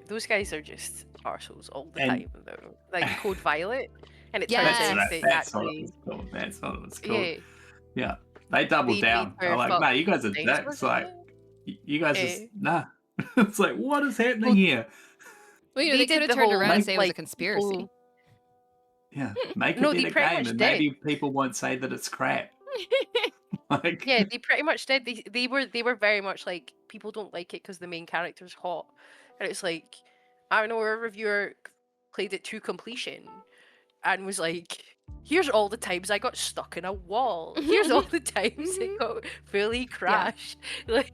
just arseholes all the time though. Like Code Violet, and it turns out they actually. That's what it's called. Yeah, they doubled down. They're like, mate, you guys are dicks. Like, You guys Eh. just nah. It's like, what is happening here? Well, They they did could have the turned whole, around and say it was a like, conspiracy. people- Yeah, make a No, they better pretty game, much and did. maybe people won't say that it's crap. Like, Yeah, they pretty much did. They were very much like, people don't like it because the main character's hot, and it's like, I don't know, a reviewer played it to completion and was like, here's all the times I got stuck in a wall. Here's all the times it got fully crashed. Like,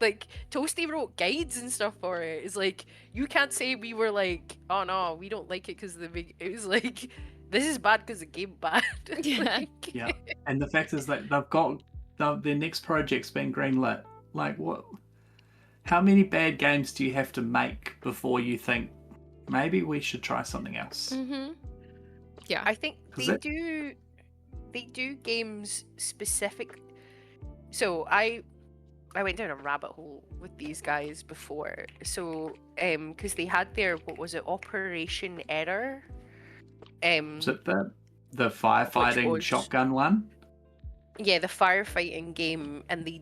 like Toasty wrote guides and stuff for it. It's like, you can't say we were like, oh no, we don't like it because the big. It was like, this is bad because the game bad. Yeah. Like, yeah, and the fact is that they've got their next project's been greenlit. Like, what? How many bad games do you have to make before you think maybe we should try something else? Yeah. I think 'Cause they do games specific. So I went down a rabbit hole with these guys before. So because they had their, what was it, Operation Error? Is it the firefighting was- shotgun one? Yeah, the firefighting game, and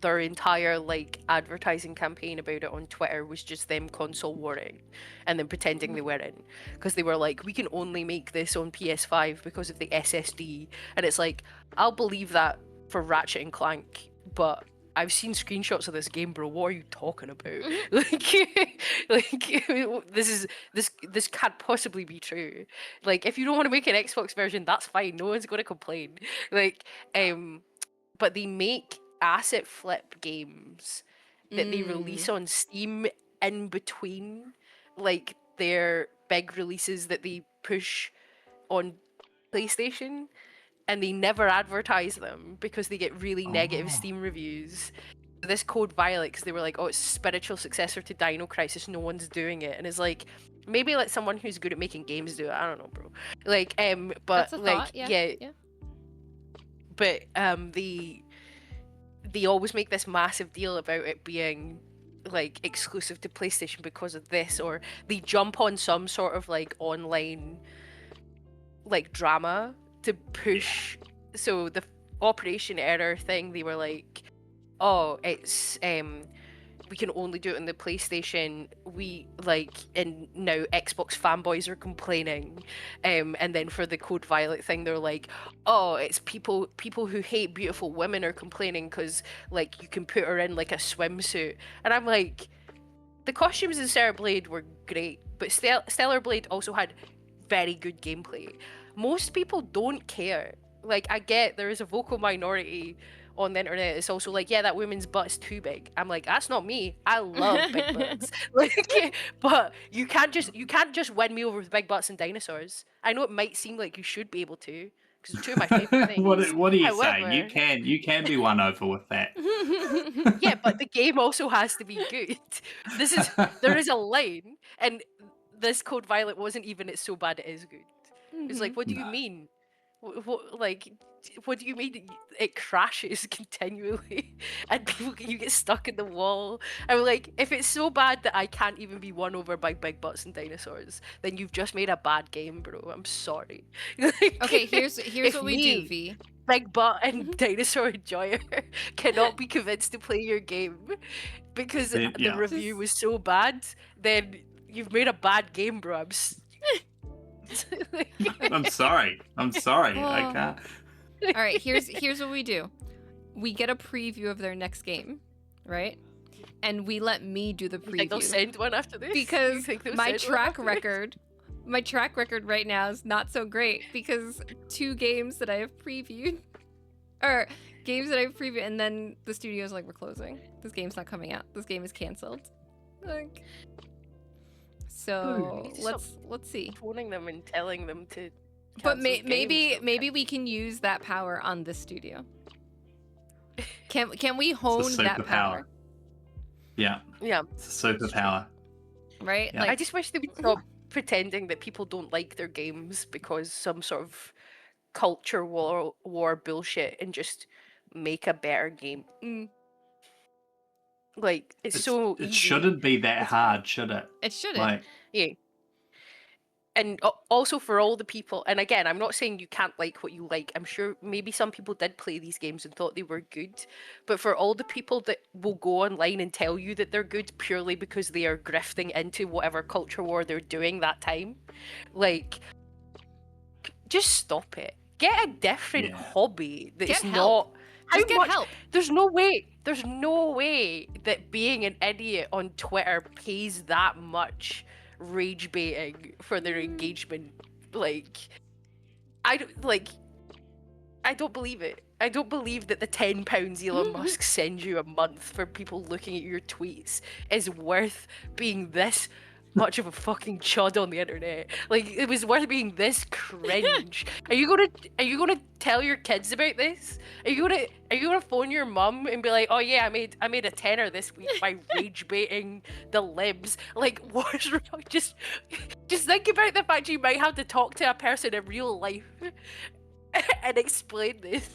their entire like advertising campaign about it on Twitter was just them console warring and then pretending they weren't, because they were like, we can only make this on PS5 because of the SSD, and it's like, I'll believe that for Ratchet and Clank, but I've seen screenshots of this game, bro. What are you talking about? Like, this can't possibly be true. Like, if you don't want to make an Xbox version, that's fine. No one's going to complain. Like, but they make asset flip games that they release on Steam in between, like, their big releases that they push on PlayStation, and they never advertise them because they get really negative Steam reviews. This Code Violet, because they were like, oh, it's a spiritual successor to Dino Crisis, no one's doing it, and it's like, maybe let someone who's good at making games do it. I don't know, bro. Like, but That's a like, thought. Yeah. but they always make this massive deal about it being like exclusive to PlayStation because of this, or they jump on some sort of like online like drama to push. So the Operation Error thing, they were like, oh, it's we can only do it on the PlayStation. We like, and now Xbox fanboys are complaining. And then for the Code Violet thing, they're like, oh, it's people who hate beautiful women are complaining because like you can put her in like a swimsuit. And I'm like, the costumes in Stellar Blade were great, but Stellar Blade also had very good gameplay. Most people don't care. Like, I get there is a vocal minority on the internet. It's also like, yeah, that woman's butt's too big. I'm like, that's not me. I love big butts. Like, but you can't just win me over with big butts and dinosaurs. I know it might seem like you should be able to, because it's two of my favorite things. What are you However, saying? You can be won over with that. yeah, but the game also has to be good. There is a line, and this Code Violet wasn't even it's so bad it is good. It's like, what do you mean? What do you mean it crashes continually and you get stuck in the wall? I'm like, if it's so bad that I can't even be won over by big butts and dinosaurs, then you've just made a bad game, bro. I'm sorry. Like, Okay, here's if what we me, do, V. Big butt and dinosaur enjoyer cannot be convinced to play your game because Yeah. the review was so bad, then you've made a bad game, bro. I'm sorry. I Oh. can't. All right, here's what we do. We get a preview of their next game, right? And we let me do the You think they'll preview send one after this? You because think they'll my send one track after this? record right now is not so great because two games that I have previewed or games that I've previewed, and then the studio's like, we're closing. This game's not coming out. This game is canceled. Like, so You need to let's see. Phoning them and telling them to. But cancel maybe games. we can use that power on this studio. Can we hone that power? Yeah, Yeah, it's a superpower. Right? Yeah. I just wish they would stop pretending that people don't like their games because some sort of culture war bullshit, and just make a better game. Mm. Like, it's so It easy. shouldn't be that hard, should it? It shouldn't. Like, Yeah. and also for all the people, and again, I'm not saying you can't like what you like. I'm sure maybe some people did play these games and thought they were good, but for all the people that will go online and tell you that they're good purely because they are grifting into whatever culture war they're doing that time, like, just stop it. Get a different hobby that's not. Just get help. There's no way that being an idiot on Twitter pays that much rage baiting for their engagement. Like, I don't believe it. I don't believe that the £10 Elon Musk sends you a month for people looking at your tweets is worth being this much of a fucking chud on the internet. Like, it was worth being this cringe. Are you gonna tell your kids about this? Are you gonna phone your mum and be like, oh yeah, I made a tenner this week by rage baiting the libs? Like, what's wrong? Just think about the fact you might have to talk to a person in real life and explain this.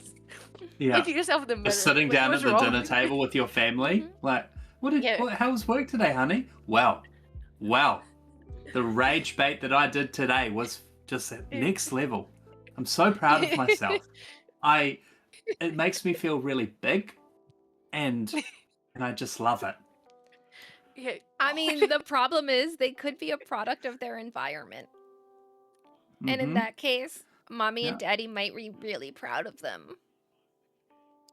Yeah. Look at yourself in the mirror. Just sitting down at the dinner table with your family, like, how was work today, honey? Well, the rage bait that I did today was just at next level. I'm so proud of myself. It makes me feel really big, and I just love it. Yeah. I mean, the problem is they could be a product of their environment. And in that case, mommy and daddy might be really proud of them.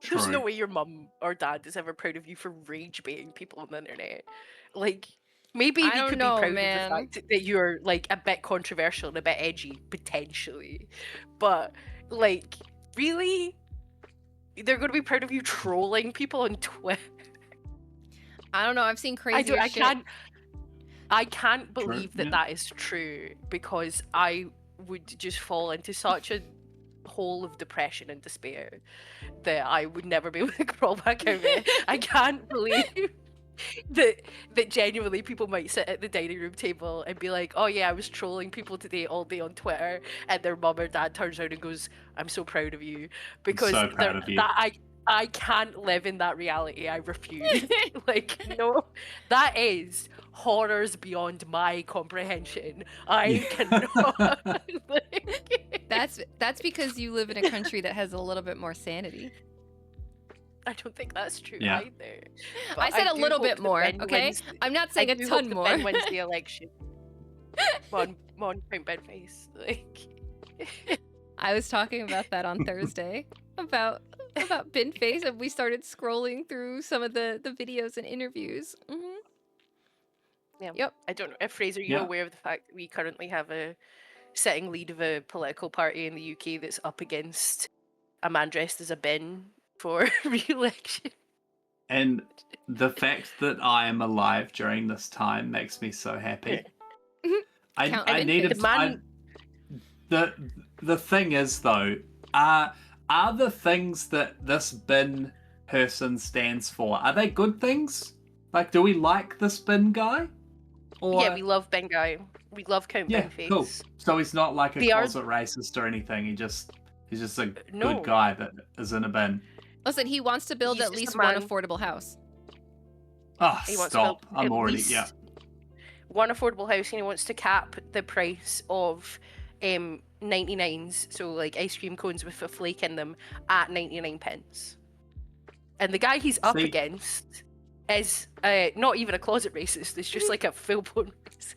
There's no way your mum or dad is ever proud of you for rage baiting people on the internet. Like, maybe we could be proud of the fact that you're, like, a bit controversial and a bit edgy, potentially. But, like, really? They're going to be proud of you trolling people on Twitter? I don't know. I've seen crazy shit. I can't believe that is true, because I would just fall into such a hole of depression and despair that I would never be able to crawl back out of it. I can't believe that genuinely people might sit at the dining room table and be like, oh yeah, I was trolling people today all day on Twitter, and their mum or dad turns around and goes, I'm so proud of you. Because so proud of you. I can't live in that reality. I refuse. Like, no, that is horrors beyond my comprehension. I cannot. That's because you live in a country that has a little bit more sanity. I don't think that's true either. But I said a little bit more, okay? I'm not saying a ton more. Ben wins the election. Come on, Count Binface. Like, I was talking about that on Thursday about Binface, and we started scrolling through some of the videos and interviews. Yeah. Yep. I don't know if Frase, are you aware of the fact that we currently have a sitting lead of a political party in the UK that's up against a man dressed as a bin for re-election? And the fact that I am alive during this time makes me so happy. I needed the thing is, though, are the things that this bin person stands for, are they good things? Like, do we like this bin guy? Or... Yeah, we love bin guy. We love Count Binface. Cool. So he's not like a closet racist or anything. He's just a good guy that is in a bin. Listen, he wants to build at least one affordable house. Oh, stop. I'm already, one affordable house, and he wants to cap the price of 99s, so like ice cream cones with a flake in them, at 99 pence. And the guy he's up against is not even a closet racist, it's just like a full-blown racist.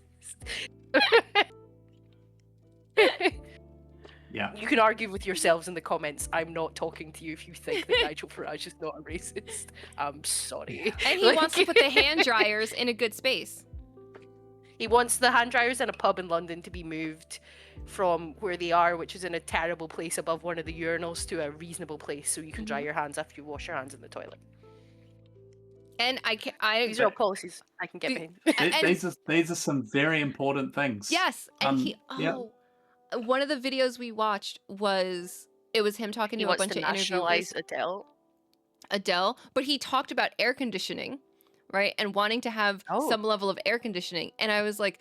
Yeah. You can argue with yourselves in the comments. I'm not talking to you if you think that Nigel Farage is not a racist. I'm sorry. And he wants to put the hand dryers in a good space. He wants the hand dryers in a pub in London to be moved from where they are, which is in a terrible place above one of the urinals, to a reasonable place so you can dry your hands after you wash your hands in the toilet. And these are all policies I can get behind. These are some very important things. Yes, and one of the videos we watched was him talking to a bunch of nationalize Adele, but he talked about air conditioning, right, and wanting to have some level of air conditioning, and I was like,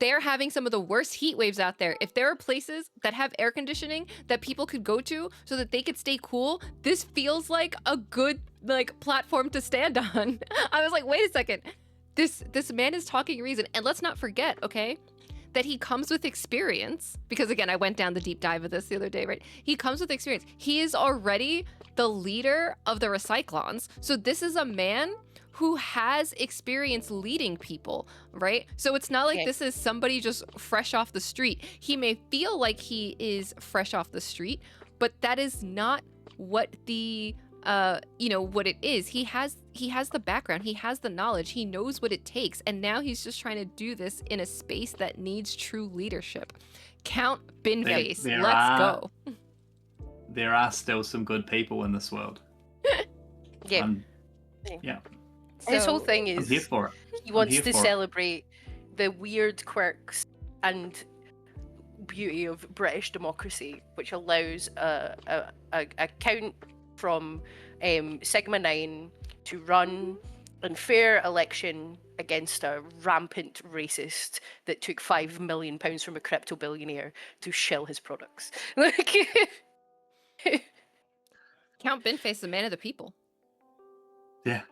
they're having some of the worst heat waves out there. If there are places that have air conditioning that people could go to so that they could stay cool, this feels like a good platform to stand on. I was like, wait a second. This man is talking reason. And let's not forget, okay? that he comes with experience, because again, I went down the deep dive of this the other day, right? He comes with experience. He is already the leader of the Recyclons. So this is a man who has experience leading people, right? So it's not like this is somebody just fresh off the street. He may feel like he is fresh off the street, but that is not what the what it is. He has the background, he has the knowledge, he knows what it takes, and now he's just trying to do this in a space that needs true leadership. Count Binface, let's go. There are still some good people in this world. Yeah. Yeah. So, his whole thing is I'm here for it. He wants to celebrate the weird quirks and beauty of British democracy, which allows a count from Sigma 9 to run an fair election against a rampant racist that took £5 million from a crypto billionaire to shill his products. Count Binface is a man of the people. Yeah.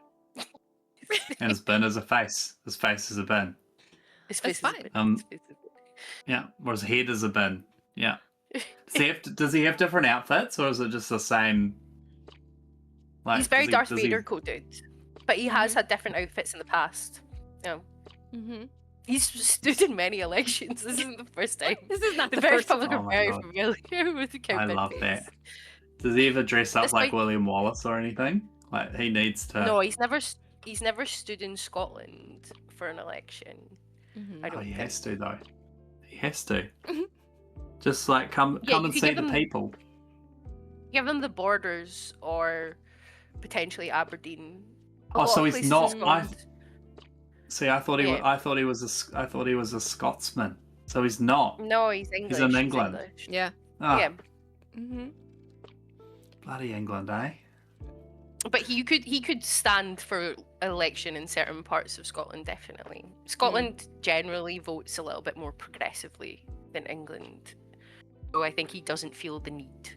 And his bin is a face. His face is a bin. His face That's is fine. Yeah. Or his head is a bin. Yeah. Does he have different outfits, or is it just the same? Like, he's very Darth Vader coded, but he has had different outfits in the past. Yeah. He's stood in many elections. This isn't the first time. This is not the the British first public time. are very familiar with the Count I love Binface. that. Does he ever dress up That's like why- William Wallace or anything? Like, he needs to. No, he's never stood in Scotland for an election. I don't he think. has to though. He has to. Just like come Yeah, and you see could the give him- people. Given the borders or potentially Aberdeen. a Oh, lot so of he's places in not- Scotland- See, I thought he was. Yeah. I thought he was a Scotsman. So he's not. No, he's English. in England. English. Yeah. Ah, Yeah. bloody England, eh? But he could stand for election in certain parts of Scotland, definitely. Scotland generally votes a little bit more progressively than England. So I think he doesn't feel the need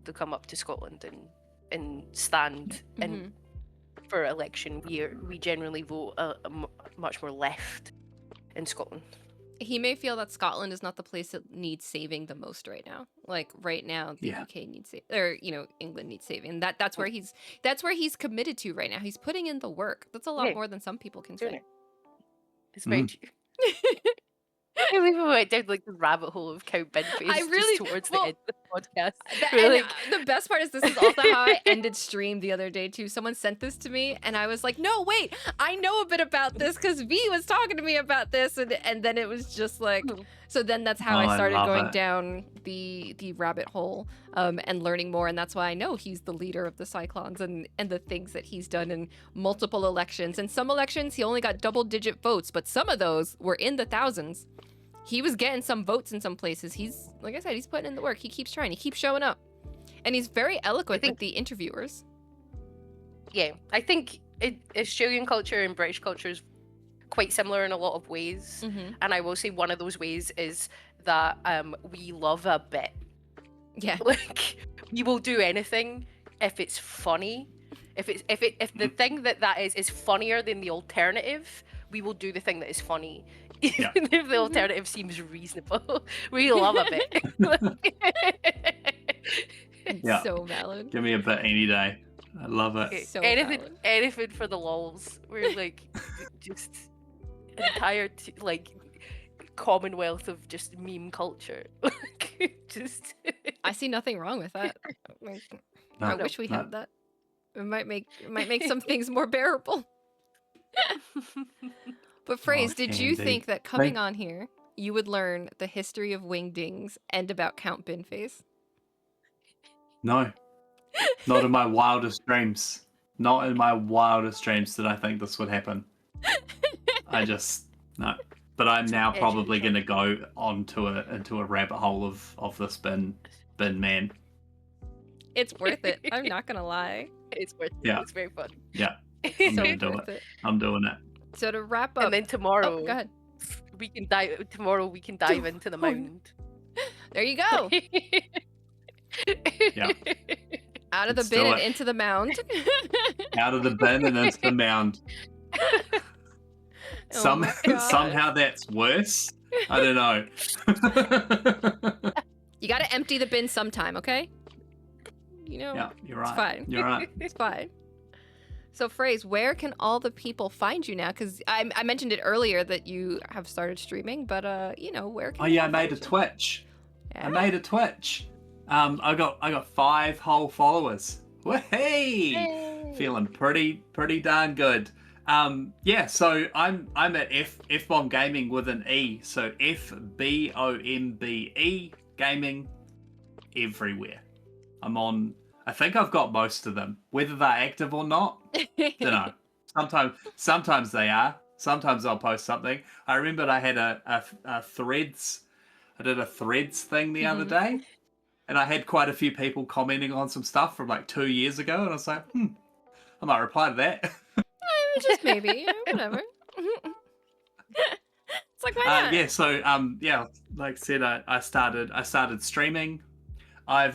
to come up to Scotland and stand in for election. We generally vote much more left in Scotland. He may feel that Scotland is not the place that needs saving the most right now. Like right now, the Yeah. UK needs England needs saving. And that's where he's committed to right now. He's putting in the work. That's a lot Yeah. more than some people can Doing say. it. It's very true. I believe we went down like the rabbit hole of Count Binface really- just towards well, the end of the podcast. And the best part is this is also how I ended stream the other day too. Someone sent this to me and I was like, no, wait, I know a bit about this because V was talking to me about this, and then it was just like, so then that's how I started love going it. down the rabbit hole and learning more, and that's why I know he's the leader of the Cyclones and the things that he's done in multiple elections. And some elections he only got double-digit votes, but some of those were in the thousands. He was getting some votes in some places. He's, like I said, he's putting in the work. He keeps trying. He keeps showing up. And he's very eloquent with the interviewers. Yeah, I think Australian culture and British culture is quite similar in a lot of ways. And I will say one of those ways is that we love a bit. Yeah. Like, we will do anything if it's funny. If the thing that is funnier than the alternative, we will do the thing that is funny. Yeah. Even if the alternative seems reasonable. We love a bit. It's Yeah. so valid. Give me a bit any day. I love it. So anything valid. for the lols. We're like just entire commonwealth of just meme culture. Just I see nothing wrong with that. Like, No, I wish we no. had that. It might make some things more bearable. But Frase, did you Candy. think that coming on here, you would learn the history of WingDings and about Count Binface? No. Not in my wildest dreams. Not in my wildest dreams did I think this would happen. No. But I'm now probably going to go into a rabbit hole of this bin man. It's worth it. I'm not gonna lie. it's worth it. Yeah. It's very fun. Yeah. I'm So going to do worth it. it. I'm doing it. So to wrap up, And then tomorrow oh, go ahead. we can dive into the mound. There you go. Yeah. Out of the Let's bin do and it. into the mound. Out of the bin and into the mound. Oh my God. Somehow that's worse I don't know. You got to empty the bin sometime, okay? Yeah, you're right. It's fine. You're right. It's fine. So, Frase, where can all the people find you now? Because I mentioned it earlier that you have started streaming, but where can? Oh yeah, I made a Twitch. Yeah. I made a Twitch. I got 5 whole followers. Hey! Feeling pretty darn good. So I'm at F-Bomb Gaming with an E. So FBOMBE Gaming everywhere. I'm on. I think I've got most of them. Whether they're active or not, don't know. Sometimes they are. Sometimes I'll post something. I remember I had a Threads. I did a Threads thing the other day, and I had quite a few people commenting on some stuff from like 2 years ago, and I was like, I might reply to that. Just maybe, whatever. It's like, why not? Like I said, I started streaming. I've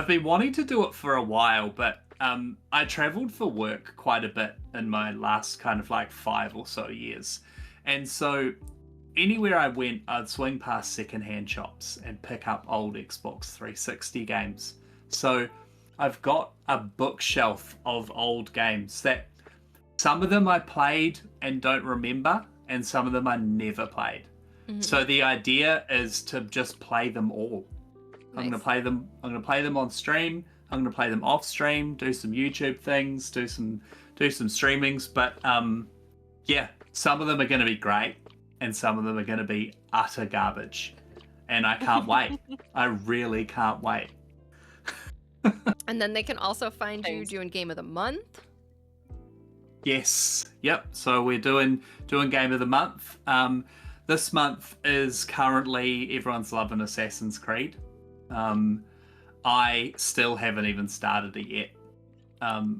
been wanting to do it for a while, but I traveled for work quite a bit in my last kind of like 5 or so years, and so anywhere I went, I'd swing past secondhand shops and pick up old Xbox 360 games. So I've got a bookshelf of old games that some of them I played and don't remember, and some of them I never played. So the idea is to just play them all. Nice. I'm gonna play them on stream. I'm gonna play them off stream. Do some YouTube things. Do some streamings. But some of them are gonna be great, and some of them are gonna be utter garbage. And I can't wait. I really can't wait. And then they can also find you doing Game of the Month. Yes. Yep. So we're doing Game of the Month. This month is currently everyone's loving Assassin's Creed. I still haven't even started it yet.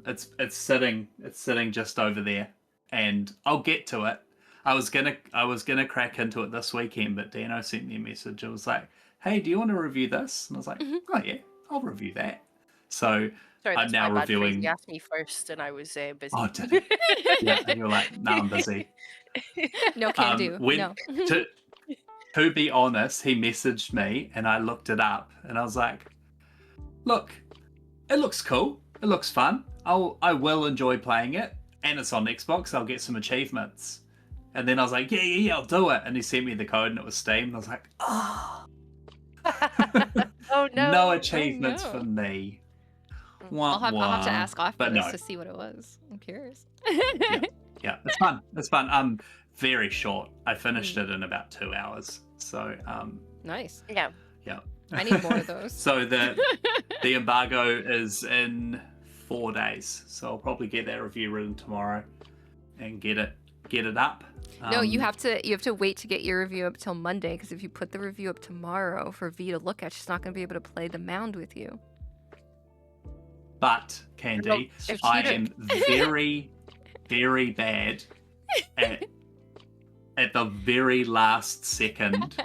It's sitting just over there, and I'll get to it. I was gonna crack into it this weekend, but Dano sent me a message. It was like, "Hey, do you want to review this?" And I was like, "Oh yeah, I'll review that." So Sorry, I'm now reviewing. You asked me first, and I was busy. Oh, did you? Yeah, and you're like, "No, I'm busy." No can do. No. To be honest, he messaged me, and I looked it up, and I was like, "Look, it looks cool. It looks fun. I will enjoy playing it, and it's on Xbox. I'll get some achievements." And then I was like, "Yeah, I'll do it." And he sent me the code, and it was Steam, and I was like, "Oh, oh no, no achievements for me." I'll have to ask after this no. to see what it was. I'm curious. Yeah, it's fun. It's fun. Very short. I finished it in about 2 hours. So nice. Yeah. I need more of those. So the embargo is in 4 days. So I'll probably get that review written tomorrow and get it up. No, you have to wait to get your review up till Monday, because if you put the review up tomorrow for V to look at, she's not going to be able to play the mound with you. But Candy, I am very, very bad at the very last second.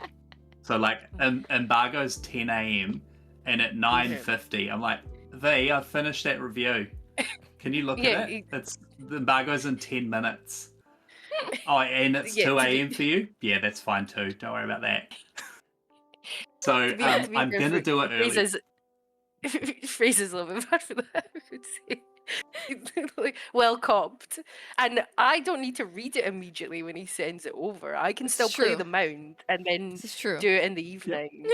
So like embargo's 10 a.m. and at 9:50, I'm like, V, I've finished that review. Can you look at it? The embargo's in 10 minutes. Oh, and it's 2 a.m. for you? Yeah, that's fine too. Don't worry about that. So I'm going to do it early. Frase is a little bit bad for that, I would say. Like, well comped. And I don't need to read it immediately when he sends it over. I can still play the mound and then do it in the evening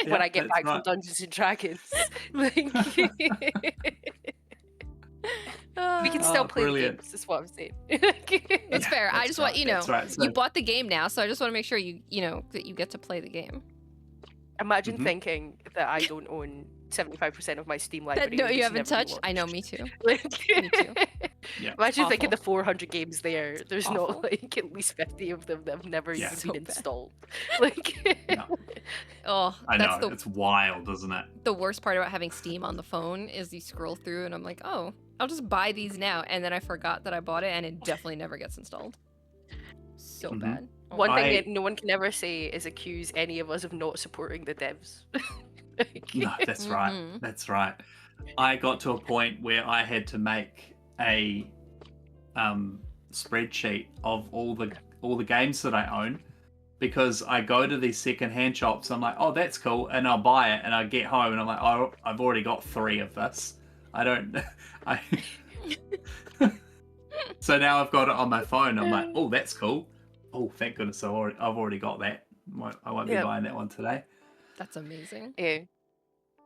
when I get back from Dungeons and Dragons. Like, we can still play games, is what I'm saying. That's fair. I just want, right. you bought the game now, so I just want to make sure that you get to play the game. Imagine thinking that I don't own 75% of my Steam library. No, you haven't touched. I know, me too. Me too. Yeah. Imagine thinking the 400 games there's not like at least 50 of them that have never even been installed. Like, oh, I know, it's wild, isn't it? The worst part about having Steam on the phone is you scroll through and I'm like, oh, I'll just buy these now, and then I forgot that I bought it, and it definitely never gets installed. So bad. One thing that no one can ever say is accuse any of us of not supporting the devs. No, that's right. That's right. I got to a point where I had to make a spreadsheet of all the games that I own, because I go to these secondhand shops. I'm like, oh, that's cool, and I'll buy it, and I get home and I'm like, oh, I've already got 3 of this. I don't. So now I've got it on my phone. I'm like, oh, that's cool. Oh, thank goodness I've already got that. I won't be buying that one today. That's amazing. Yeah.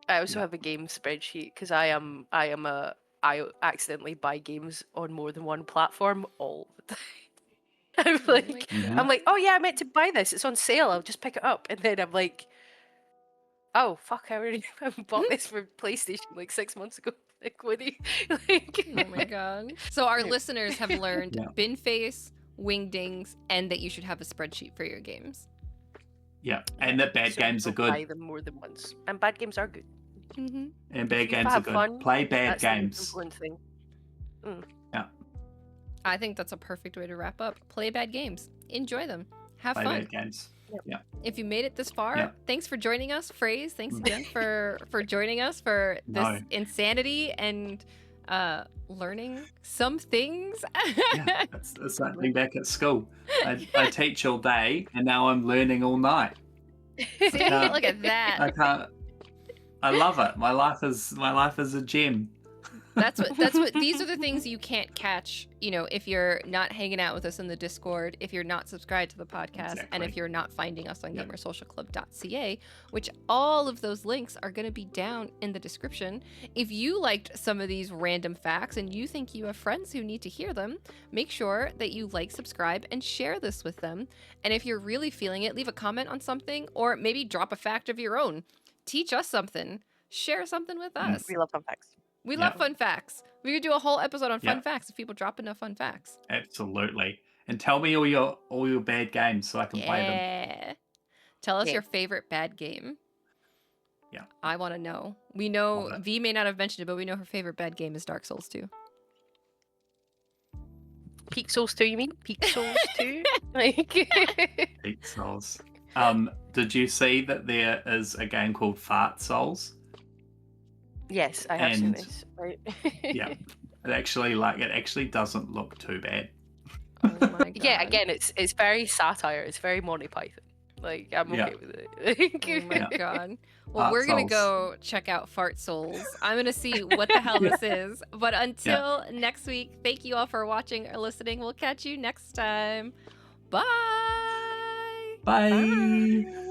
I also have a game spreadsheet because I accidentally buy games on more than one platform all the time. I'm like, oh yeah, I meant to buy this. It's on sale. I'll just pick it up, and then I'm like, oh fuck, I already bought this for PlayStation like 6 months ago. Like, what do you like? Oh my god. So our listeners have learned Binface, WingDings, and that you should have a spreadsheet for your games. Yeah, and that bad games are good. Buy them more than once, and bad games are good. Mm-hmm. And bad games are good. Fun, play bad that's games. The important thing. Yeah. I think that's a perfect way to wrap up. Play bad games. Enjoy them. Have Play fun. bad games. Yeah. If you made it this far, thanks for joining us, Frase. Thanks again for joining us for this insanity and learning some things. Yeah, it's like being back at school. I teach all day, and now I'm learning all night. See, look at that. I can't. I love it. My life is a gem. That's what these are the things you can't catch, if you're not hanging out with us in the Discord, if you're not subscribed to the podcast, and if you're not finding us on gamersocialclub.ca, which all of those links are going to be down in the description. If you liked some of these random facts and you think you have friends who need to hear them, make sure that you like, subscribe, and share this with them. And if you're really feeling it, leave a comment on something, or maybe drop a fact of your own. Teach us something. Share something with us. We love fun facts. We love fun facts. We could do a whole episode on fun facts if people drop enough fun facts. Absolutely. And tell me all your bad games so I can play them. Tell us your favorite bad game. Yeah. I want to know. We know V may not have mentioned it, but we know her favorite bad game is Dark Souls 2. Peak Souls 2, you mean? Peak Souls 2? Peak Souls. Did you see that there is a game called Fart Souls? Yes, I have seen this. Right. Yeah, it actually doesn't look too bad. Oh my god. Yeah, again, it's very satire. It's very Monty Python. Like, I'm okay with it. Oh my god. Well, we're gonna go check out Fart Souls. I'm gonna see what the hell this is. But until next week, thank you all for watching or listening. We'll catch you next time. Bye. Bye.